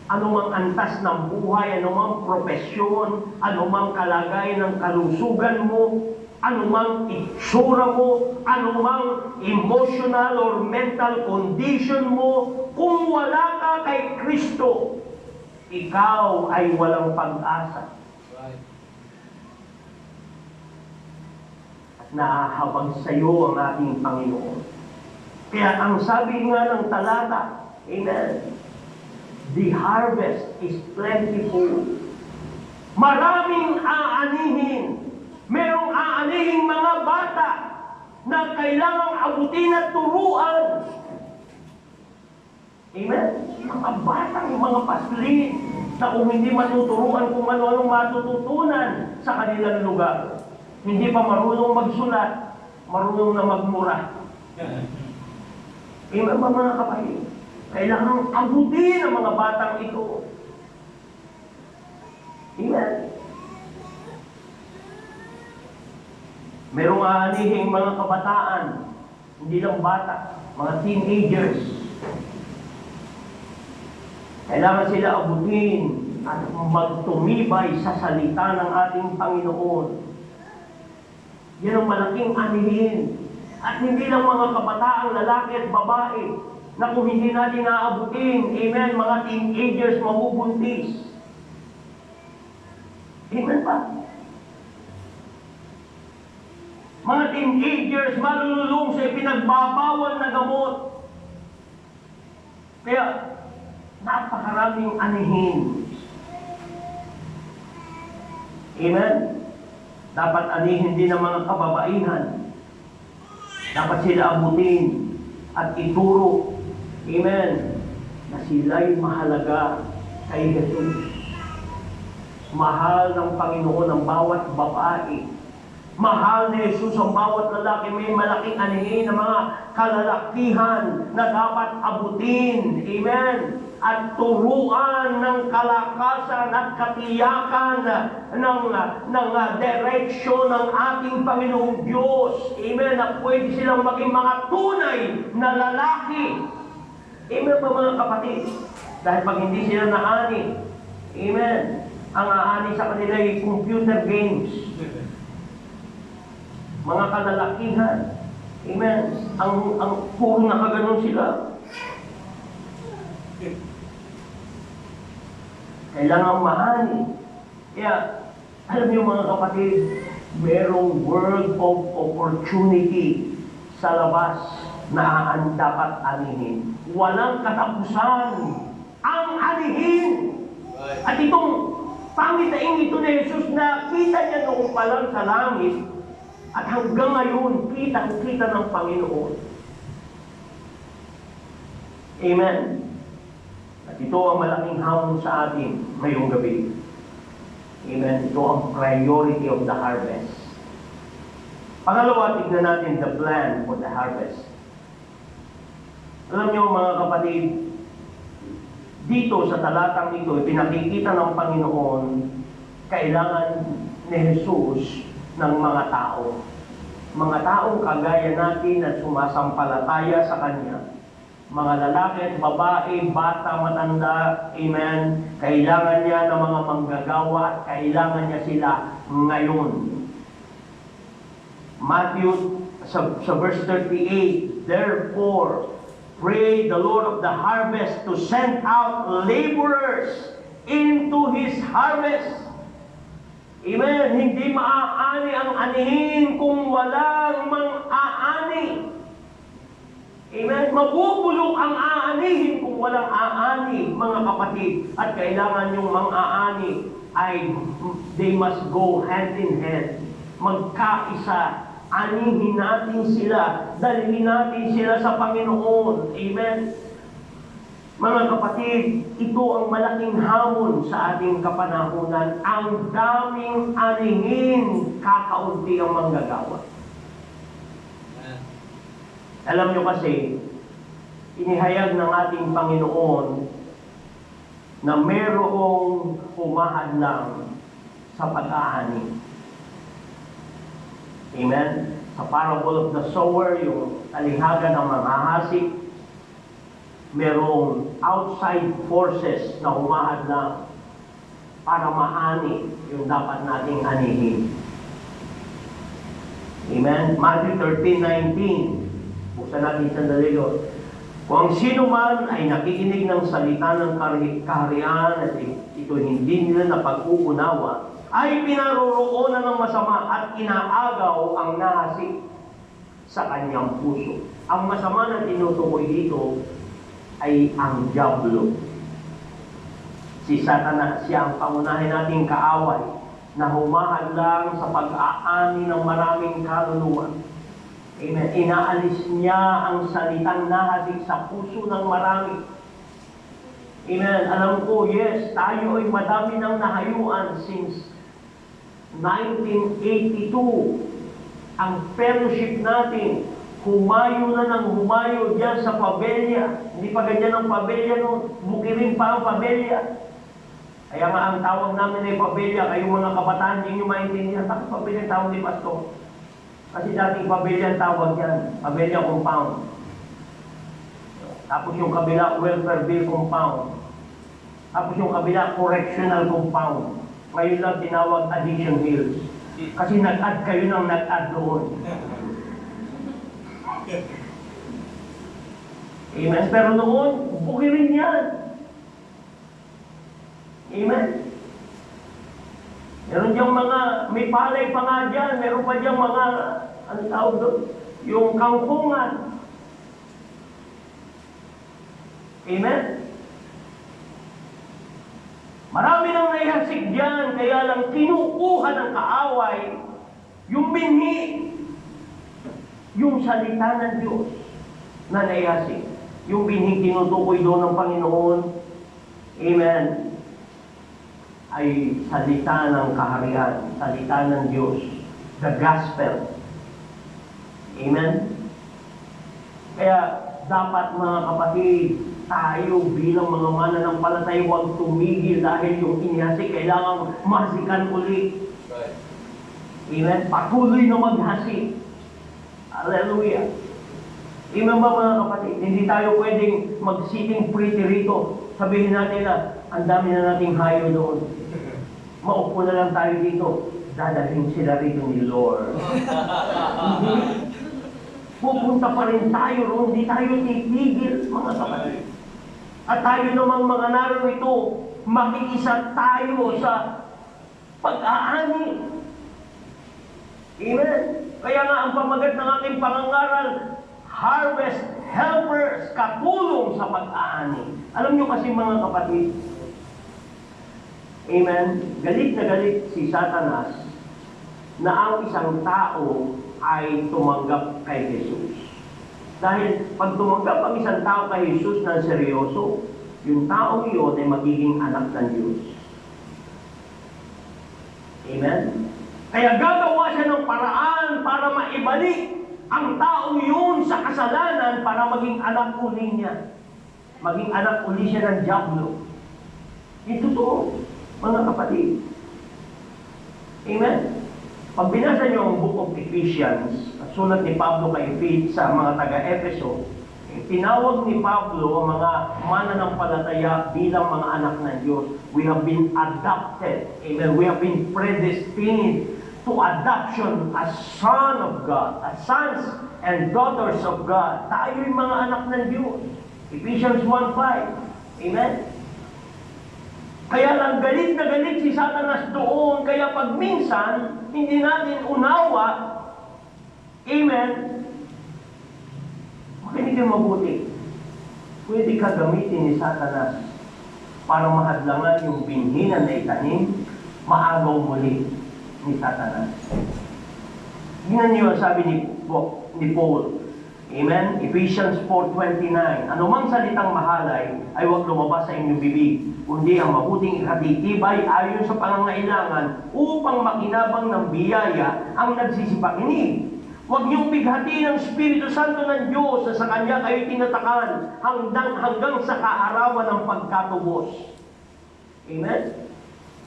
E: anumang antas ng buhay, anumang propesyon, anumang kalagay ng kalusugan mo, anumang itsura mo, anumang emotional or mental condition mo, kung wala ka kay Kristo, ikaw ay walang pag-asa.
C: Right.
E: At naahabag sa iyo ang ating Panginoon. Kaya ang sabi nga ng talata, amen, the harvest is plentiful. Maraming aanihin. Merong aanihing mga bata na kailangang abutin at turuan. Amen? Mga batang, mga paslin na kung hindi matuturuan kung ano-anong matututunan sa kanilang lugar. Hindi pa marunong magsulat, marunong na magmura. Amen ba mga kapatid? Kailangang abutin ang mga batang ito. Amen? Merong aanihing mga kabataan, hindi lang bata, mga teenagers. Kailangan sila abutin at magtumibay sa salita ng ating Panginoon. Yan ang malaking anihin. At hindi lang mga kabataang lalaki at babae na kung hindi natin naabutin, amen, mga teenagers mabubuntis. Amen pa? Mga teenagers malululong sa ipinagbabawal na gamot. Kaya, napakaraming anihin. Amen? Dapat anihin din ng mga kababaihan. Dapat sila abutin at ituro. Amen? Na sila'y mahalaga kay Jesus. Mahal ng Panginoon ang bawat babae. Mahal ni Jesus ang bawat lalaki. May malaking anihin na mga kalalakihan na dapat abutin. Amen? At turuan ng kalakasan at katiyakan ng direksyon ng ating Panginoong Diyos. Amen? Na pwede silang maging mga tunay na lalaki. Amen pa mga kapatid? Dahil pag hindi sila naani, amen, ang aani sa kanila ay computer games. Mga kalalakihan. Amen? Ang puro nakaganon sila. Kailangan maani. Kaya, alam niyo mga kapatid, merong world of opportunity sa labas na dapat anihin. Walang katapusan ang anihin. At itong pangitain ito ni Jesus na kita niya noong pa lang sa langit at hanggang ngayon, kita ng Panginoon. Amen. At ito ang malaking hamon sa atin ngayong gabi. Amen. Ito ang priority of the harvest. Pangalawa, tignan natin the plan for the harvest. Alam niyo mga kapatid, dito sa talatang ito, pinakikita ng Panginoon, kailangan ni Jesus ng mga tao. Mga taong kagaya natin at sumasampalataya sa Kanya. Mga lalaki at babae, bata, matanda, amen, kailangan niya ng mga manggagawa at kailangan niya sila ngayon. Matthew, sa verse 38, therefore, pray the Lord of the harvest to send out laborers into His harvest. Amen. Hindi maaani ang anihin kung walang mang-aani. Amen. Mabubulok ang aanihin kung walang aani, mga kapatid. At kailangan yung mang-aani ay they must go hand in hand. Magkaisa. Anihin natin sila. Dalhin natin sila sa Panginoon. Amen. Mga kapatid, ito ang malaking hamon sa ating kapanahunan. Ang daming anihin, kakaunti ang manggagawa. Alam nyo kasi, inihayag ng ating Panginoon na merong humahadlang sa pag-aani. Amen? Sa parable of the sower, yung talinghaga ng manghahasik, merong outside forces na humahadlang para maani yung dapat nating anihin. Amen? Matthew 13:19. Buksan natin sandali yun. Kung sino man ay nakikinig ng salita ng kaharian at ito hindi nila napag-uunawa, ay pinaroroonan ng masama at inaagaw ang nahasik sa kanyang puso. Ang masama na tinutukoy dito ay ang diablo. Si Satanas, siya ang pangunahin nating kaaway na humahadlang sa pag-aani ng maraming kaluluwa. Amen. Inaalis niya ang salitang nahasik sa puso ng marami. Amen. Alam ko, yes, tayo ay madami ng nahayuan since 1982. Ang fellowship natin, humayo na ng humayo diyan sa pabelya. Hindi pa ganyan ang pabelya noon. Bukirin pa ang pabelya. Kaya nga ang tawag namin ay pabelya, kayong mga kabataan, hindi nyo maintindihan. Bakit pabelya ang tawag ni Pastor? Kasi dating pabelya ang tawag yan. Pabelya compound. Tapos yung kabila, welfare bill compound. Tapos yung kabila, correctional compound. Ngayon lang tinawag addiction hills. Kasi nag-add kayo ng nag-add doon. Amen. Pero noon, bukirin yan. Amen. Meron diyang mga, may palay pa nga dyan, meron pa diyang mga, ano tawag doon? Yung kangkungan. Amen. Marami nang naihasik dyan, kaya lang kinukuha ng kaaway yung binhi, yung salita ng Diyos na naihasik. Yung binhi tinutukoy doon ng Panginoon, amen, ay salita ng kaharian, salita ng Diyos, the gospel. Amen? Kaya dapat mga kapatid, tayo bilang mga mananampalataya huwag tumigil dahil yung inihasik kailangan mahasikan ulit.
C: Right.
E: Amen? Patuloy na maghasik. Hallelujah. Amen ba mga kapatid? Hindi tayo pwedeng mag-sitting pretty rito. Sabihin natin na, ang dami na nating hayo doon. Maupo na lang tayo dito. Dadalhin sila rito ni Lord. Pupunta pa rin tayo roon. Hindi tayo titigil, mga kapatid. At tayo namang mga narito, makiisa tayo sa pag-aani. Amen. Kaya nga ang pamagat ng aking pangangaral, Harvest Helpers, katulong sa pag-aani. Alam nyo kasi mga kapatid, amen, galit na galit si Satanas na ang isang tao ay tumanggap kay Jesus. Dahil pag tumanggap ang isang tao kay Jesus ng seryoso, yung taong iyon ay magiging anak ng Diyos. Amen? Kaya gagawa siya ng paraan para maibalik ang taong yun sa kasalanan para maging anak uli niya. Maging anak uli siya ng Diablo. Ito to, mga kapatid. Amen? Pag binasa niyo ang Book of Ephesians, sulat ni Pablo kay sa mga taga-Efeso, tinawag ni Pablo ang mga mananampalataya bilang mga anak ng Diyos. We have been adopted. Amen? We have been predestined to adoption as son of God, as sons and daughters of God. Tayo'y mga anak ng Diyos. Ephesians 1:5. Amen? Kaya lang galit na galit si Satanas doon, kaya pag minsan, hindi natin unawa, amen, makinig kayo mabuti. Pwede ka gamitin ni Satanas para mahadlangan yung binhinan na itanim, maagaw muli ni Satanas. Tingnan niyo ang sabi ni Paul. Amen? Ephesians 4:29. Anumang salitang mahalay ay huwag lumabas sa inyong bibig, kundi ang mabuting ikatitibay ayon sa pangangailangan upang makinabang ng biyaya ang nagsisipakinig. Huwag niyong bighati ng Espiritu Santo ng Diyos na sa Kanya kayo tinatakan hanggang sa kaarawan ng pagkatubos. Amen?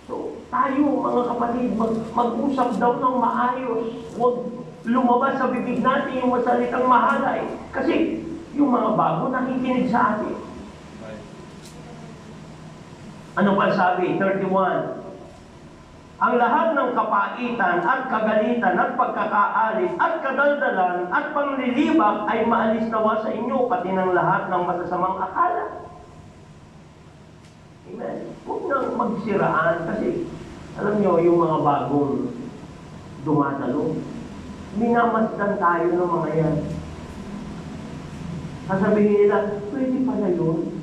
E: So, tayo mga kapatid, mag-usap daw ng maayos. Huwag lumabas sa bibig natin yung masalitang mahalay. Kasi yung mga bago nakikinig sa atin. Ano pa sabi? 31. Ang lahat ng kapaitan at kagalitan at pagkakaalis at kadaldalan at panglilibak ay maalis nawa sa inyo, pati ng lahat ng masasamang akala. Amen. Huwag nang magsiraan kasi alam nyo, yung mga bagong dumadalo, minamasdan tayo ng mga yan. Sasabihin nila, pwede pala yun.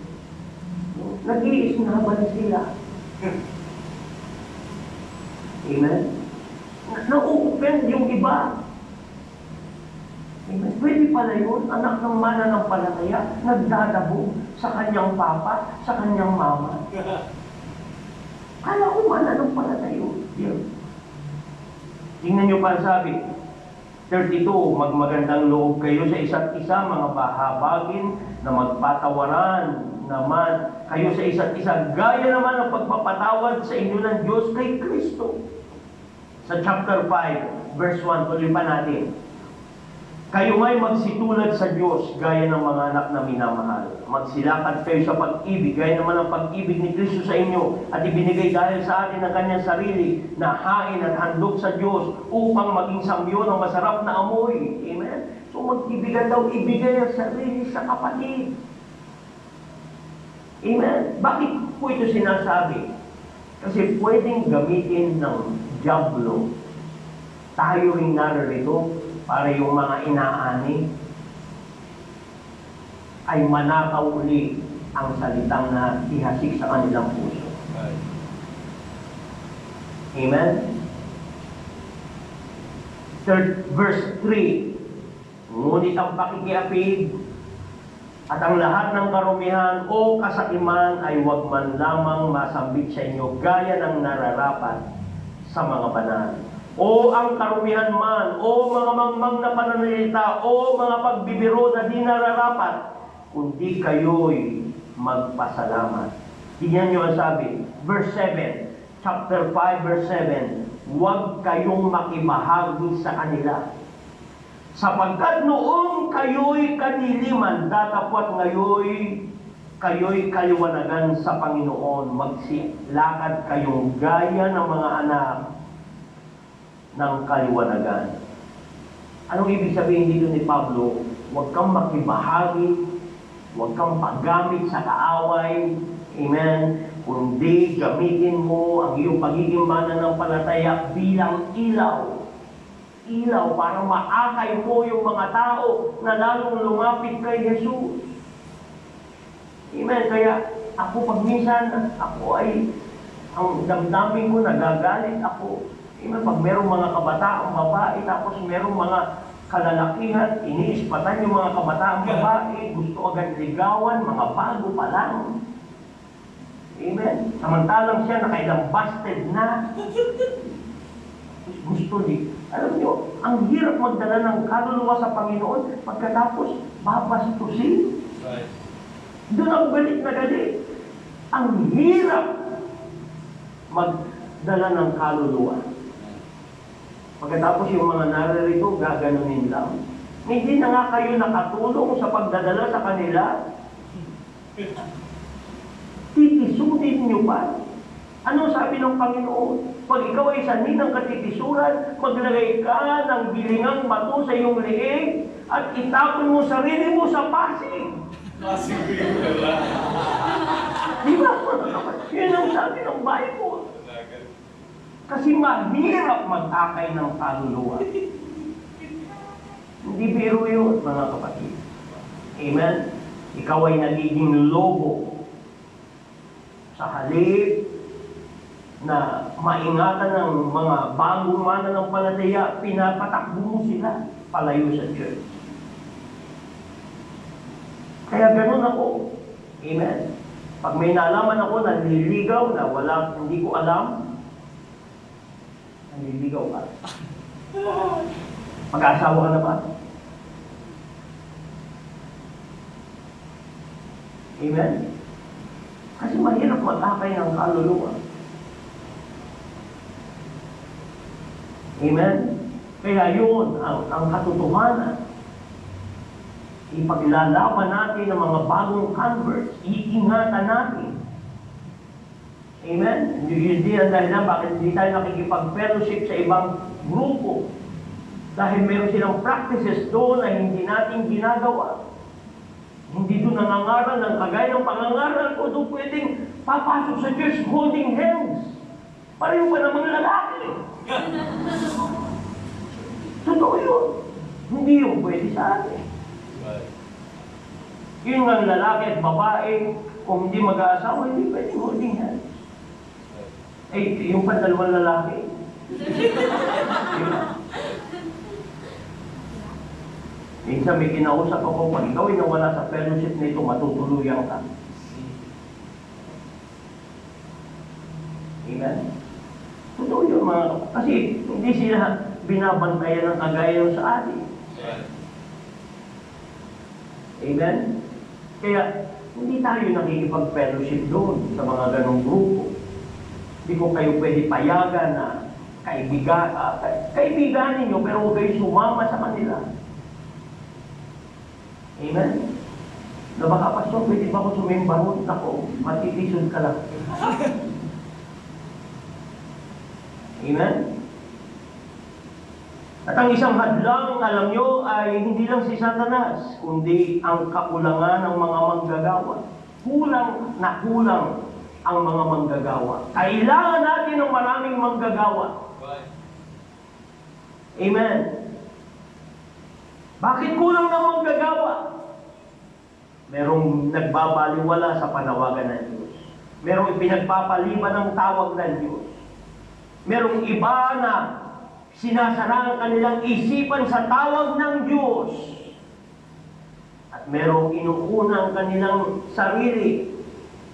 E: Nag-iisnaban sila. Amen? Na-open yung iba. Amen? Pwede pala yun, anak ng mananampalataya, nagdadabo sa kanyang papa, sa kanyang mama. Kala ko mananampalataya yun. Tingnan nyo pa sabi, 32, magmagandang loob kayo sa isa't isa, mga bahabagin na magpatawaran naman kayo sa isa't isa, gaya naman ang pagpapatawad sa inyo ng Diyos kay Kristo. Sa chapter 5, verse 1, tuloy pa natin. Kayo nga'y magsitulad sa Diyos, gaya ng mga anak na minamahal. Magsilakad kayo sa pag-ibig, gaya naman ang pag-ibig ni Kristo sa inyo, at ibinigay dahil sa atin ang kanyang sarili na hain at handog sa Diyos upang maging samyo ng masarap na amoy. Amen? So mag-ibigan daw, ibigay ang sarili sa kapatid. Amen? Bakit po ito sinasabi? Kasi pwedeng gamitin ng diablo. Tayo rin naririto para yung mga inaani ay manakaw uli ang salitang na ihasik sa kanilang puso. Amen? Verse 3, ngunit ang pakikiapid at ang lahat ng karumihan o kasakiman ay huwag man lamang masambit sa inyo gaya ng nararapat sa mga banal. O ang karumihan man, o mga mangmang na pananalita, o mga pagbibiro na di nararapat, kundi kayo'y magpasalamat. Tingnan nyo ang sabi, verse 7, chapter 5, verse 7, huwag kayong makibahagi sa kanila. Sapagkat noong kayo'y kaniliman, datapwat kayo'y kaliwanagan sa Panginoon, magsilakad kayong gaya ng mga anak ng kaliwanagan. Anong ibig sabihin dito ni Pablo? Huwag kang makibahagi, huwag kang paggamit sa kaaway, amen, kundi gamitin mo ang iyong pagiging mananampalataya bilang ilaw para maakay mo yung mga tao na lalong lumapit kay Jesus. Amen. Kaya ako pag minsan, ako ay, ang damdamin ko, nagagalit ako. Amen. Pag merong mga kabataang babae, tapos merong mga kalalakihan, iniispatan yung mga kabataang babae, gusto agad ligawan, mga bago pa lang. Amen. Samantalang siya nakailang busted na. Gusto di. Alam nyo, ang hirap magdala ng kaluluwa sa Panginoon pagkatapos babastusin. Right. Doon ang galit na galit. Ang hirap magdala ng kaluluwa. Pagkatapos yung mga naririto, gaganunin lang. Hindi na nga kayo nakatulong sa pagdadala sa kanila. Titisunin nyo pa. Ano sabi ng Panginoon? Pag ikaw ay sanhin ng katitisuran, maglagay ka ng bilingang bato sa iyong liig at itapon mo sarili mo sa pasig. Pasig wala. Di ba? Yun ang sabi ng Bible. Kasi mahirap mag-akay ng kaluluwa. Hindi biro yun, mga kapatid. Amen? Ikaw ay nagiging lobo sa halip na maingatan ng mga bagong mananampalataya, pinapatakbo mo sila palayo sa church. Kaya ganun ako. Amen. Pag may nalaman ako na nililigaw na hindi ko alam, nililigaw ka. Mag-asawa ka na ba? Amen. Kasi mahirap mag-akay ng kaluluwa. Amen? Kaya yun, ang katotohanan. Ipaglalaban natin ang mga bagong converts. Iingatan natin. Amen? Hindi ang dahilan bakit hindi tayo nakikipag-fellowship sa ibang grupo. Dahil meron silang practices doon na hindi natin ginagawa. Hindi doon nangangaral ng kagaya ng pangangaral ko doon pwedeng papasok sa church holding hands. Pareho pa namang lalaki. Totoo yun. Hindi yung pwede sa atin. Yun ang lalaki at babae, kung hindi mag-aasawa, hindi pwede holding hands. Yung pa dalawang lalaki. Minsan may kinausap ako, pag ikaw ay nawala sa fellowship na ito, matutuluyan ka. Amen? Totoo yun mga, kasi hindi sila binabantayan ng kagaya sa atin. Amen? Kaya, hindi tayo nakikipag-fellowship doon sa mga ganong grupo. Hindi ko kayo pwede payagan na kaibigan ninyo, pero huwag kayo sumama sa kanila. Amen? Na baka, Pastor, pwede ba ako sumimbarot? Ako, matitisod ka lang. Amen? At ang isang hadlang, alam nyo, ay hindi lang si Satanas, kundi ang kakulangan ng mga manggagawa. Kulang na kulang ang mga manggagawa. Kailangan natin ng maraming manggagawa. Amen. Bakit kulang ng manggagawa? Merong nagbabaliwala sa panawagan ng Diyos. Merong ipinagpapaliban ng tawag ng Diyos. Merong iba na sinasara ang kanilang isipan sa tawag ng Diyos. At merong inuuna ang kanilang sarili,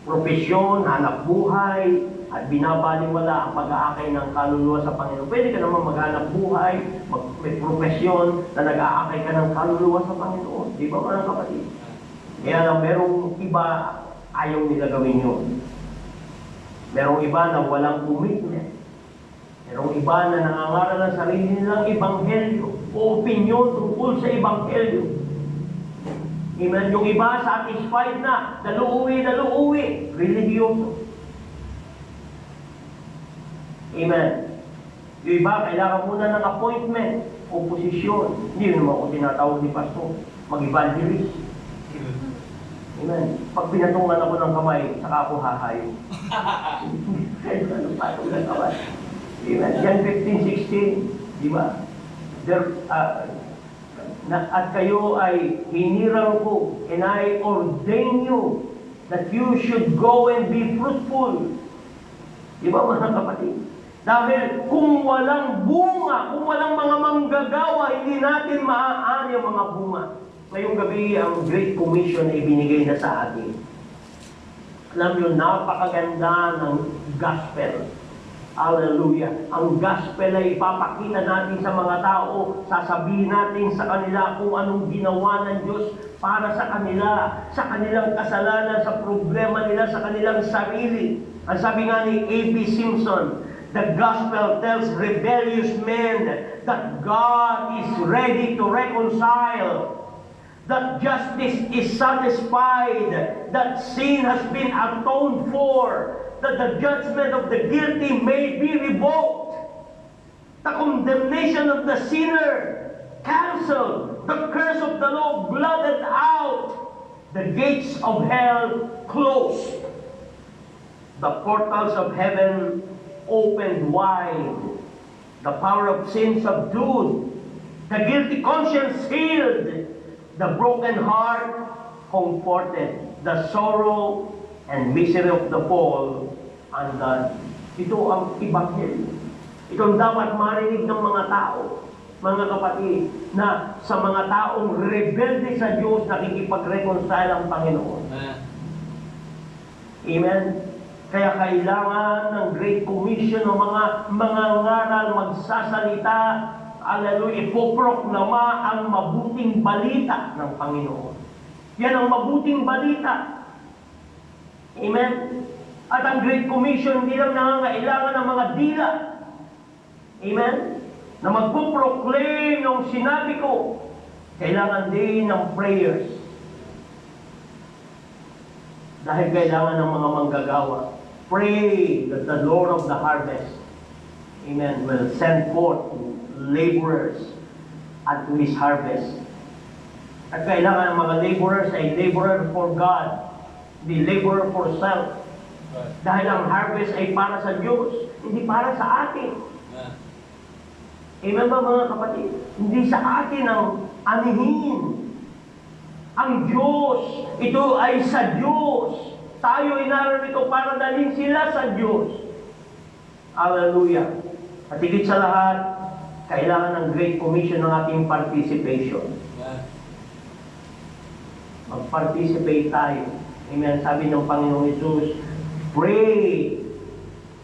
E: propesyon, hanap buhay, at binabaliwala ang pag-aakay ng kaluluwa sa Panginoon. Pwede ka naman maghanap buhay, may propesyon na nag-aakay ka ng kaluluwa sa Panginoon. Di ba mga kapatid? Kaya lang merong iba ayaw nila gawin yun. Merong iba na walang commitment. Merong iba na nangangaral ng sarili nilang ebanghelyo o opinyon tungkol sa ebanghelyo. Amen. Yung iba satisfied na, daluuwi, religyoso. Amen. Yung iba, kailangan muna ng appointment o posisyon. Hindi naman ako tinatawag ni Pastor, mag-evangelist. Amen. Pag pinatungan ako ng kamay, saka ako hahayo. Ano pa itong ng kamay? Amen. John 15:16, di ba? At kayo ay hinirang ko, and I ordain you that you should go and be fruitful. Di ba mga kapatid? Dahil kung walang bunga, kung walang mga manggagawa, hindi natin maaari ang mga bunga. Ngayong gabi, ang Great Commission na ibinigay na sa atin. Alam nyo, napakaganda ng gospel. Hallelujah. Ang gospel ay ipapakita natin sa mga tao, sasabihin natin sa kanila kung anong ginawa ng Diyos para sa kanila, sa kanilang kasalanan, sa problema nila, sa kanilang sarili. Ang sabi nga ni A.B. Simpson, the gospel tells rebellious men that God is ready to reconcile, that justice is satisfied, that sin has been atoned for, that the judgment of the guilty may be revoked, the condemnation of the sinner canceled, the curse of the law blotted out, the gates of hell closed, the portals of heaven opened wide, the power of sin subdued, the guilty conscience healed, the broken heart comforted, the sorrow and misery of the fall undone. Ito ang ebanghelyo. Ito ang dapat marinig ng mga tao, mga kapatid, na sa mga taong rebelde sa Diyos, nakikipag-reconcile ang Panginoon. Amen? Kaya kailangan ng Great Commission ng mga ngaral magsasalita, hallelujah, ipoproklama ang mabuting balita ng Panginoon. Yan ang mabuting balita. Amen? At ang Great Commission hindi lang nangangailangan ng mga dila. Amen? na magpo-proclaim ng sinabi ko, kailangan din ng prayers. Dahil kailangan ng mga manggagawa. Pray that the Lord of the harvest, amen, will send forth laborers unto His harvest. At kailangan ng mga laborers ay laborer for God, hindi laborer for self. Dahil ang harvest ay para sa Diyos, hindi para sa atin. Amen ba mga kapatid? Hindi sa atin ang anihin. Ang Diyos, ito ay sa Diyos. Tayo ay narito para dalhin sila sa Diyos. Hallelujah. At higit sa lahat, kailangan ng Great Commission ng ating participation. Mag-participate tayo. Amen. Sabi ng Panginoong Jesus, pray.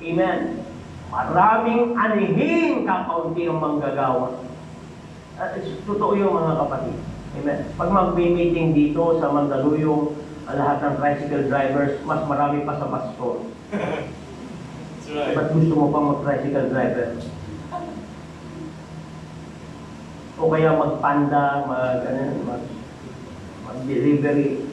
E: Amen. Maraming anihin kakaunti ang manggagawa. Totoo yung mga kapatid. Amen. Pag mag-meeting dito sa Mandaluyong, ang lahat ng tricycle drivers, mas marami pa sa pastor.
C: That's right.
E: Ba't gusto mo pa mag-tricycle driver? O kaya mag-panda, mag-delivery.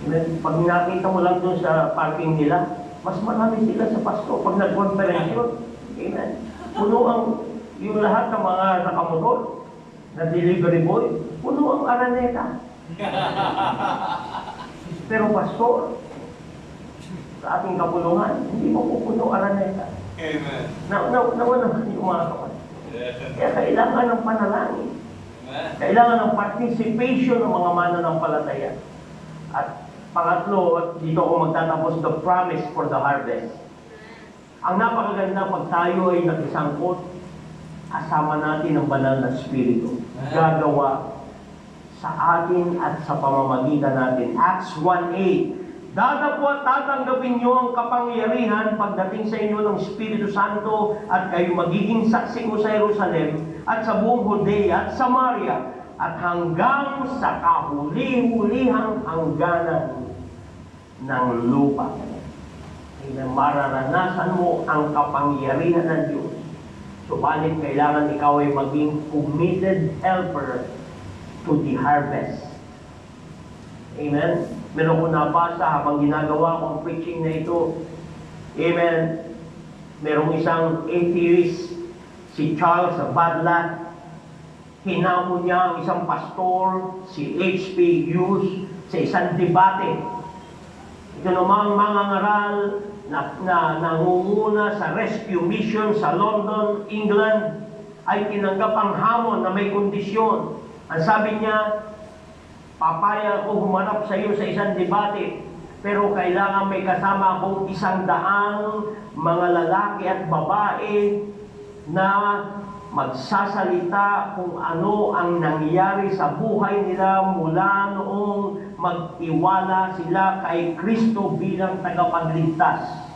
E: Amen. Pag nakita mo lang dun sa parking nila, mas marami sila sa pasto. Pag nag-conference yun, amen. Puno ang, yung lahat ng mga nakamotor, na delivery boy, puno ang Araneta. Pero pastor, sa ating kapulungan, hindi mo pupuno Araneta.
C: Amen.
E: Naman naman yung mga kapatid. Kaya kailangan ng panalangin.
C: Amen.
E: Kailangan ng participation ng mga mananampalataya. At pangatlo, dito ako magtatapos, the promise for the harvest. Ang napakaganda pag tayo ay nakisangkot, kasama natin ang banal na Espiritu. Gagawa sa atin at sa pamamagitan natin. Acts 1:8. Dadapwa at tatanggapin niyo ang kapangyarihan pagdating sa inyo ng Espiritu Santo at kayo magiging saksi ko sa Jerusalem at sa buong Judea at Samaria at hanggang sa kahuli-hulihang hangganan ng lupa. Mararanasan mo ang kapangyarihan ng Diyos. Subalit kailangan ikaw ay maging committed helper to the harvest. Amen? Meron ko nabasa habang ginagawa kong preaching na ito. Amen? Merong isang atheist, si Charles Badlat. Hinamon niya ang isang pastor, si H.P. Hughes, sa isang debate. Ito namang mga ngaral na nangunguna sa rescue mission sa London, England, ay tinanggap ang hamon na may kondisyon. Ang sabi niya, papaya ako humarap sa iyo sa isang debate, pero kailangan may kasama akong 100 mga lalaki at babae na magsasalita kung ano ang nangyari sa buhay nila mula noong magtiwala sila kay Kristo bilang tagapagligtas.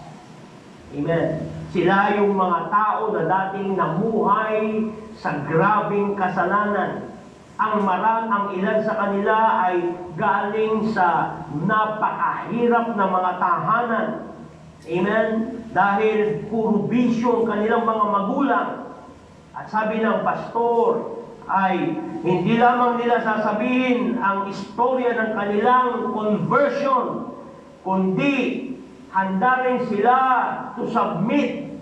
E: Amen. Sila yung mga tao na dating namuhay sa grabing kasalanan. Ang ilan sa kanila ay galing sa napakahirap na mga tahanan. Amen? Dahil puro bisyo ang kanilang mga magulang. At sabi ng pastor ay hindi lamang nila sasabihin ang istorya ng kanilang conversion, kundi handa rin sila to submit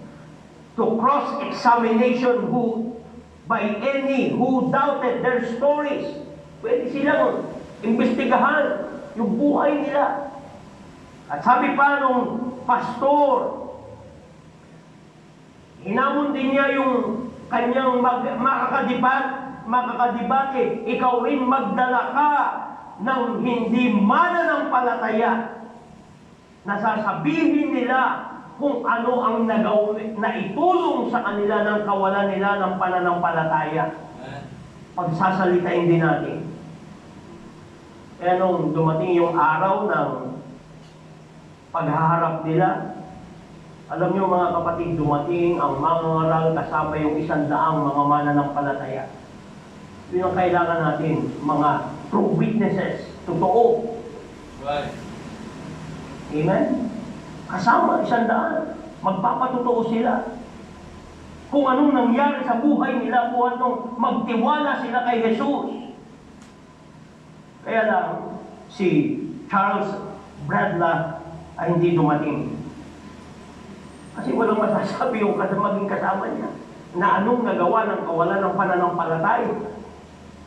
E: to cross-examination by any who doubted their stories. Pwede silang imbestigahan yung buhay nila. At sabi pa nung pastor, hinamon din niya yung kanyang makakadibate, ikaw rin magdala ka ng hindi mananampalataya na sasabihin nila kung ano ang naitulong sa kanila ng kawalan nila ng pananampalataya. Pagsasalitain din natin. Kaya nung dumating yung araw ng paghaharap nila, alam niyo mga kapatid, dumating ang mga ngaral kasama yung 100 mga mananampalataya. Yun ang kailangan natin, mga true witnesses, totoo.
C: Right.
E: Amen? Kasama, 100. Magpapatotoo sila. kung anong nangyari sa buhay nila kung anong magtiwala sila kay Jesus. Kaya lang, si Charles Bradlaugh ay hindi dumating. Kasi walang masasabi yung maging kasama niya na anong nagawa ng kawalan ng pananampalataya,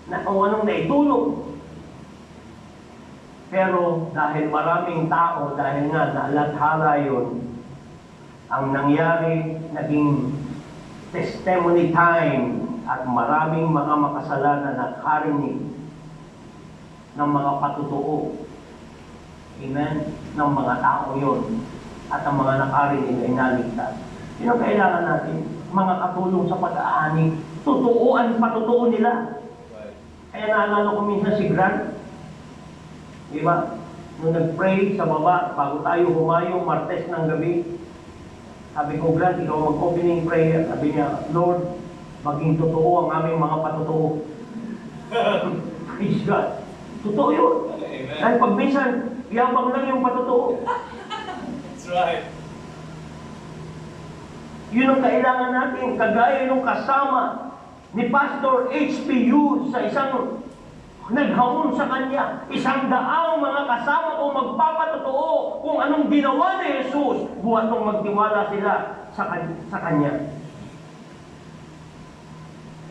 E: na kung anong naitulong. Pero dahil maraming tao, dahil nga naalathala yun, ang nangyari, naging testimony time at maraming mga makasalanan na nakarinig ng mga patutuo. Amen? Ng mga tao yun. At ang mga nakarinig ay naligtas. Yun ang kailangan natin, mga katulong sa pag-aani. Tutuoan, patutuo nila. Kaya naalala ko minsan si Grant. Di ba? Nung nag-pray sa baba, bago tayo humayo, Martes ng gabi, sabi ko, Grant, ikaw mag-opening prayer. Sabi niya, Lord, maging totoo ang aming mga patutuo. Praise God. Totoo yun. Dahil pag minsan, yabang lang yung patutuo.
C: That's right.
E: Yun ang kailangan natin, kagaya nung kasama ni Pastor HPU sa isang naghamon sa kanya, 100 mga kasama ko magpapatotoo kung anong ginawa ni Jesus, buhat nung magtiwala sila sa kanya.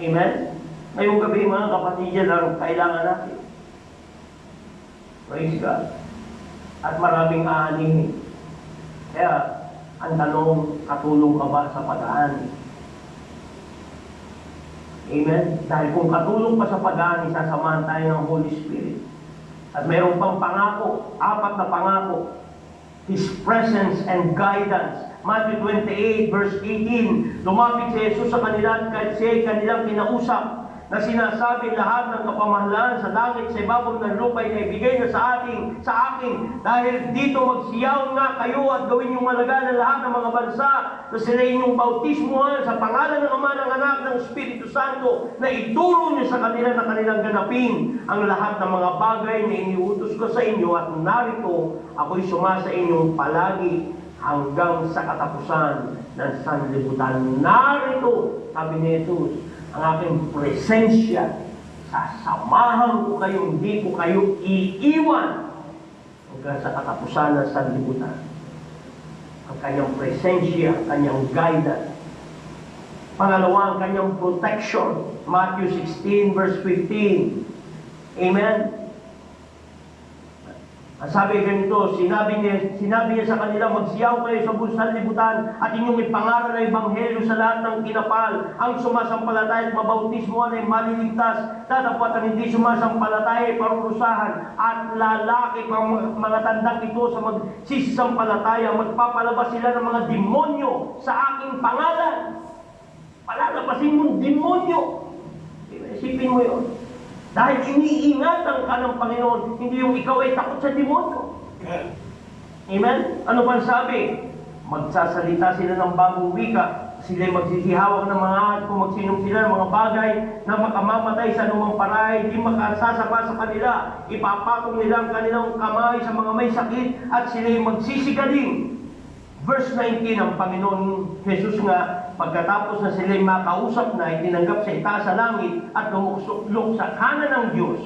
E: Amen? Ngayong gabi mga kapatid, yan ang kailangan natin. Praise God. At maraming aanihin. Kaya, ang tanong, katulong ka ba sa pag-aani? Amen? Dahil kung katulong pa sa pag-aani, sasamahan tayo ng Holy Spirit. At mayroon pang pangako, 4 na pangako. His presence and guidance. Matthew 28 verse 18, lumapit si Jesus sa kanila at siya ay kanilang kinausap na sinasabi lahat ng kapamahalaan sa langit sa ibabaw ng lupa ay naibigay na sa akin. Dahil dito magsiyaw nga kayo at gawin yung malaga ng lahat ng mga bansa na sila inyong bautismuhan sa pangalan ng Ama, ng Anak, ng Espiritu Santo, na ituro niyo sa kanila na kanilang ganapin ang lahat ng mga bagay na iniutos ko sa inyo, at narito ako'y sumasa inyong palagi hanggang sa katapusan ng sanlibutan. Narito, sabi ni Jesus, ang aking presensya, sasamahan ko kayo, hindi ko kayo iiwan hanggang sa katapusan ng sanlibutan. Ang kanyang presensya, kanyang guidance. Pangalawa, ang kanyang protection. Matthew 16 verse 15. Amen? Ang sabi ganito, sinabi niya sa kanila, magsiyaw kayo sa buong sanlibutan at inyong ipangaral na ebanghelyo sa lahat ng kinapal. Ang sumasampalataya at mabautismuhan ay maliligtas, tatapat ang hindi sumasampalataya ay parurusahan, at lalaki pang mga tandang ito sa magsisisampalataya, magpapalabas sila ng mga demonyo sa aking pangalan. Palalabasin mong demonyo. Isipin mo yun. Dahil iniingatan ka ng Panginoon, hindi yung ikaw ay takot sa demonyo. Amen? Ano bang sabi? Magsasalita sila ng bagong wika. Sila magsisihawak ng mga, kung magsinom sila ng mga bagay na makamamatay sa anumang paray, hindi makasasapa sa kanila. Ipapatong nila ang kanilang kamay sa mga may sakit at sila magsisigaling. Verse 19, ang Panginoon Jesus nga, pagkatapos na sila'y makausap na, itinanggap sa itaas sa langit at lumuksok sa kanan ng Diyos.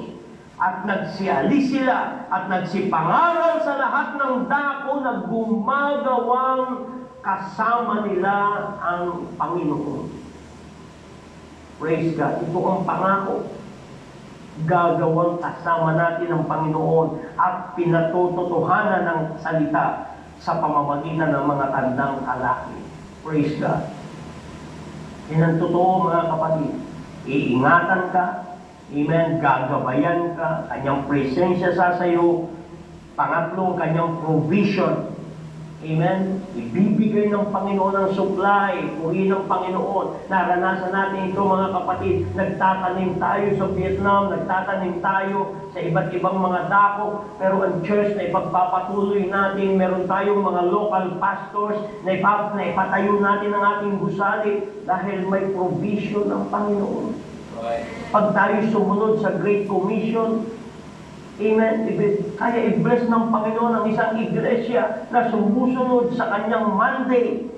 E: At nagsialis sila at nagsipangaral sa lahat ng dako na gumagawang kasama nila ang Panginoon. Praise God. Ito ang pangako. Gagawang kasama natin ang Panginoon at pinatututuhanan ng salita sa pamamagitan ng mga tandang kalaki. Praise God. Yan ang totoo mga kapatid. Iingatan ka, amen, gagabayan ka, kanyang presensya sa sayo. Pangatlo, kanyang provision. Amen. Ibibigay ng Panginoon ang supply, purihin ng Panginoon. Naranasan natin ito mga kapatid. Nagtatanim tayo sa Vietnam, nagtatanim tayo sa iba't ibang mga dako, pero ang church na ipagpapatuloy natin, meron tayong mga local pastors na ipatayo natin ang ating gusali dahil may provision ng Panginoon. Pag tayo sumunod sa Great Commission, amen, kaya i-bless ng Panginoon ang isang iglesia na sumusunod sa kanyang mandate.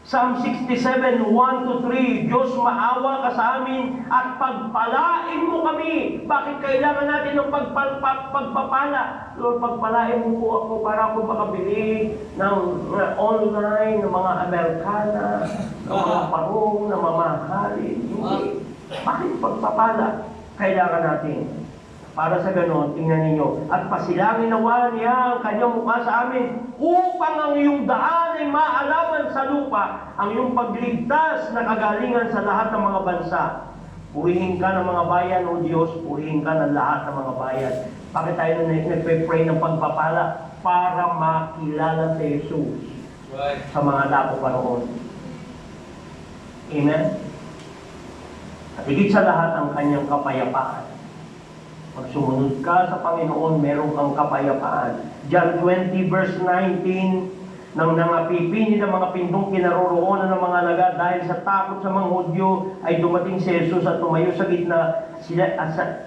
E: Psalm 67, 1-3, Diyos, maawa ka sa amin at pagpalain mo kami. Bakit kailangan natin ng pagpapala? Lord, pagpalain mo po ako para ako makabili ng online, ng mga Amerikana, ng mga parong, na mamahalin. Hindi. Bakit pagpapala kailangan natin? Para sa ganon, tingnan ninyo, at pasilangin nawa niya ang kanyang mukha sa amin upang ang iyong daan ay maalaman sa lupa, ang iyong pagligtas na kagalingan sa lahat ng mga bansa. Purihin ka ng mga bayan, O Diyos, purihin ka ng lahat ng mga bayan. Bakit tayo nagpe-pray ng pagpapala? Para makilala si Jesus sa mga dapo paroon. Amen? At higit sa lahat ang kanyang kapayapaan. Pag sumunod ka sa Panginoon, meron kang kapayapaan. John 20 verse 19, nang nangapipi ng mga pindong kinaroroonan ng mga alagad dahil sa takot sa mga Hudyo, ay dumating si Jesus at tumayo sa gitna sila,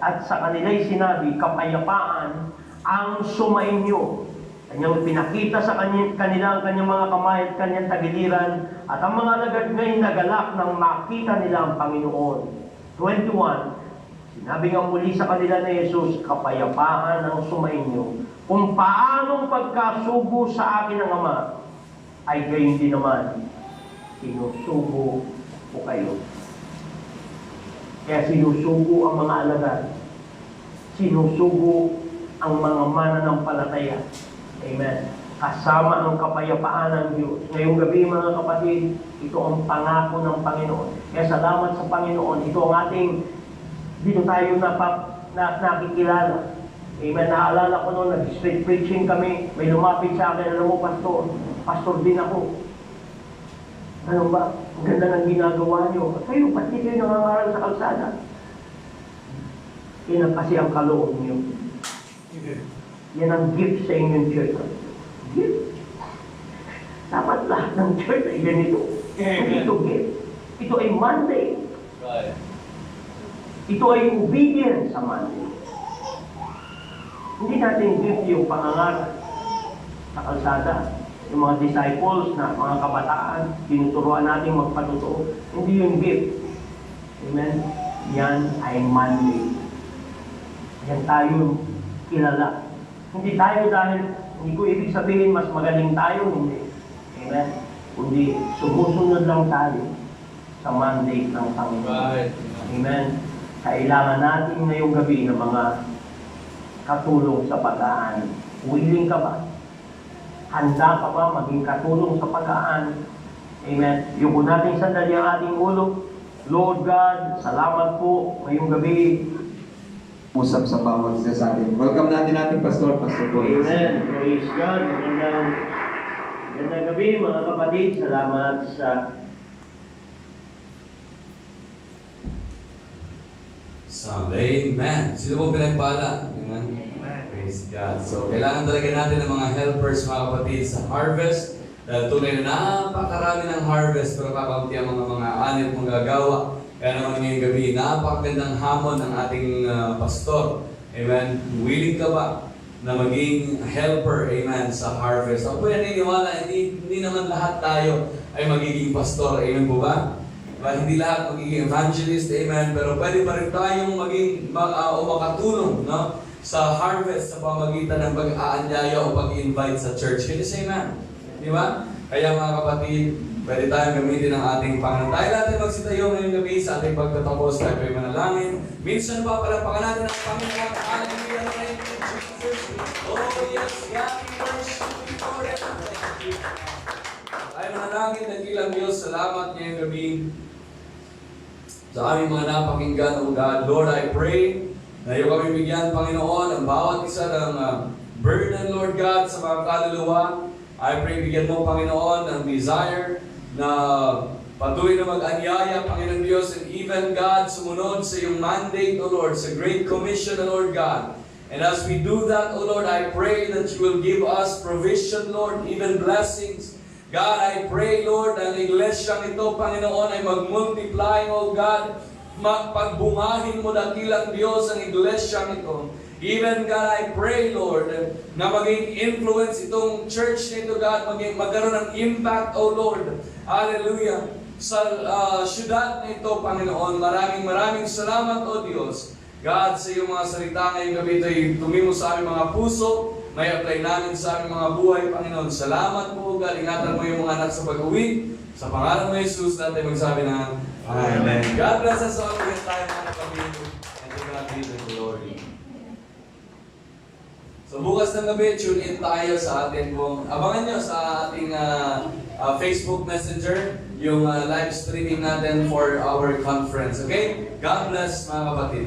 E: at sa kanila'y sinabi, kapayapaan ang sumainyo. Kanyang pinakita sa kanila ang kanyang mga kamay at kanyang tagiliran, at ang mga alagad ngayon nagalak nang makita nila ang Panginoon. 21, sinabi nga muli sa kanila ni Jesus, kapayapaan ang sumainyo. Kung paanong pagkasugo sa akin ng Ama, ay gayon din naman, sinusugo ko kayo. Kaya sinusugo ang mga alagad. Sinusugo ang mga mananampalataya. Amen. Kasama ang kapayapaan ng Diyos. Ngayong gabi, mga kapatid, ito ang pangako ng Panginoon. Kaya salamat sa Panginoon. Ito ang ating dito tayo nakikilala. Amen. Naalala ko noon, nag-street preaching kami. May lumapit sa akin, alam mo, pastor. Pastor din ako. Ano ba? Ang ganda ng ginagawa niyo. Kayo, pati kayo nangangaral sa kalsada. Yan ang kasi ang kaloob niyo. Yan ang gift sa inyong church. Gift. Dapat lahat ng church ay ganito. Ito gift. Ito ay mandate.
C: Right.
E: Ito ay obedience sa mandate. Hindi natin gift yung pangangaral sa kalsada. Yung mga disciples na mga kabataan, tinuturuan natin magpatuto. Hindi yung gift. Amen? Yan ay mandate. Yan tayo kilala. Hindi tayo dahil, hindi ko ibig sabihin mas magaling tayo, hindi. Amen? Kundi sumusunod lang tayo sa mandate ng Panginoon.
C: Right.
E: Amen? Kailangan natin ngayong gabi ng mga katulong sa pag-aan. Willing ka ba? Handa ka ba maging katulong sa pag-aan? Amen? Yuko natin sandali ang ating ulo. Lord God, salamat po ngayong gabi.
A: Usap sa bawat isa sa atin. Welcome natin Pastor Boy.
E: Amen. Praise God. Magandang gabi mga kapatid. Salamat sa
C: Sunday, amen. Sino po pinagpala? Amen. Praise God. So, kailangan talaga natin ng mga helpers, mga kapatid, sa harvest. Dahil tunay na napakarami ng harvest, pero kakaunti ang mga anit mong gagawa. Kaya naman ngayong gabi, napakagandang hamon ng ating pastor. Amen. Willing ka ba na maging helper, amen, sa harvest? Ako po naniniwala, hindi naman lahat tayo ay magiging pastor. Amen po ba? Hindi lahat magiging evangelist, amen, pero pwede pa rin tayong maging o makatulong, no, sa harvest sa pamagitan ng pag-aanyaya o pag-invite sa church. Can you say amen? Di ba? Kaya mga kapatid, pwede tayong gamitin ang ating Panginoon. Tayo natin magsitayo ngayong gabi sa ating pagtatapos, tayo ay manalangin. Minsan pa, palapakan natin ang Panginoon. Hallelujah, thank you, Jesus. Oh yes, God, we worship you forever. Thank you. Tayo manalangin, dakilang Diyos, salamat ngayong gabi sa aming mga napakinggan, O God. Lord, I pray na iyo kami bigyan, Panginoon, ang bawat isa ng burden, Lord God, sa mga kaluluwa. I pray bigyan mo, Panginoon, ng desire na patuloy na mag-anyaya, Panginoon Diyos, and even, God, sumunod sa iyong mandate, O Lord, sa Great Commission, O Lord God. And as we do that, O Lord, I pray that you will give us provision, Lord, even blessings. God, I pray, Lord, ang iglesyang ito, Panginoon, ay mag-multiply, O God, pagbungahin mo dakilang Diyos ang iglesyang ito. Even God, I pray, Lord, na maging influence itong church nito, God, magkaroon ng impact, O Lord. Hallelujah. Sa syudad na ito, Panginoon, maraming salamat, O Diyos. God, sa iyong mga salita ngayong gabi ito, tumimo sa aming mga puso, may apply namin sa aming mga buhay, Panginoon. Salamat po, God. Ingatan mo yung mga anak sa pag-uwi. Sa pangalan mo, Jesus, natin magsabi na Amen. God bless us all with time, mga kapatid. And to God be the glory. So bukas ng gabi, tune in tayo sa ating abangan nyo sa ating Facebook Messenger, yung live streaming natin for our conference. Okay? God bless, mga kapatid.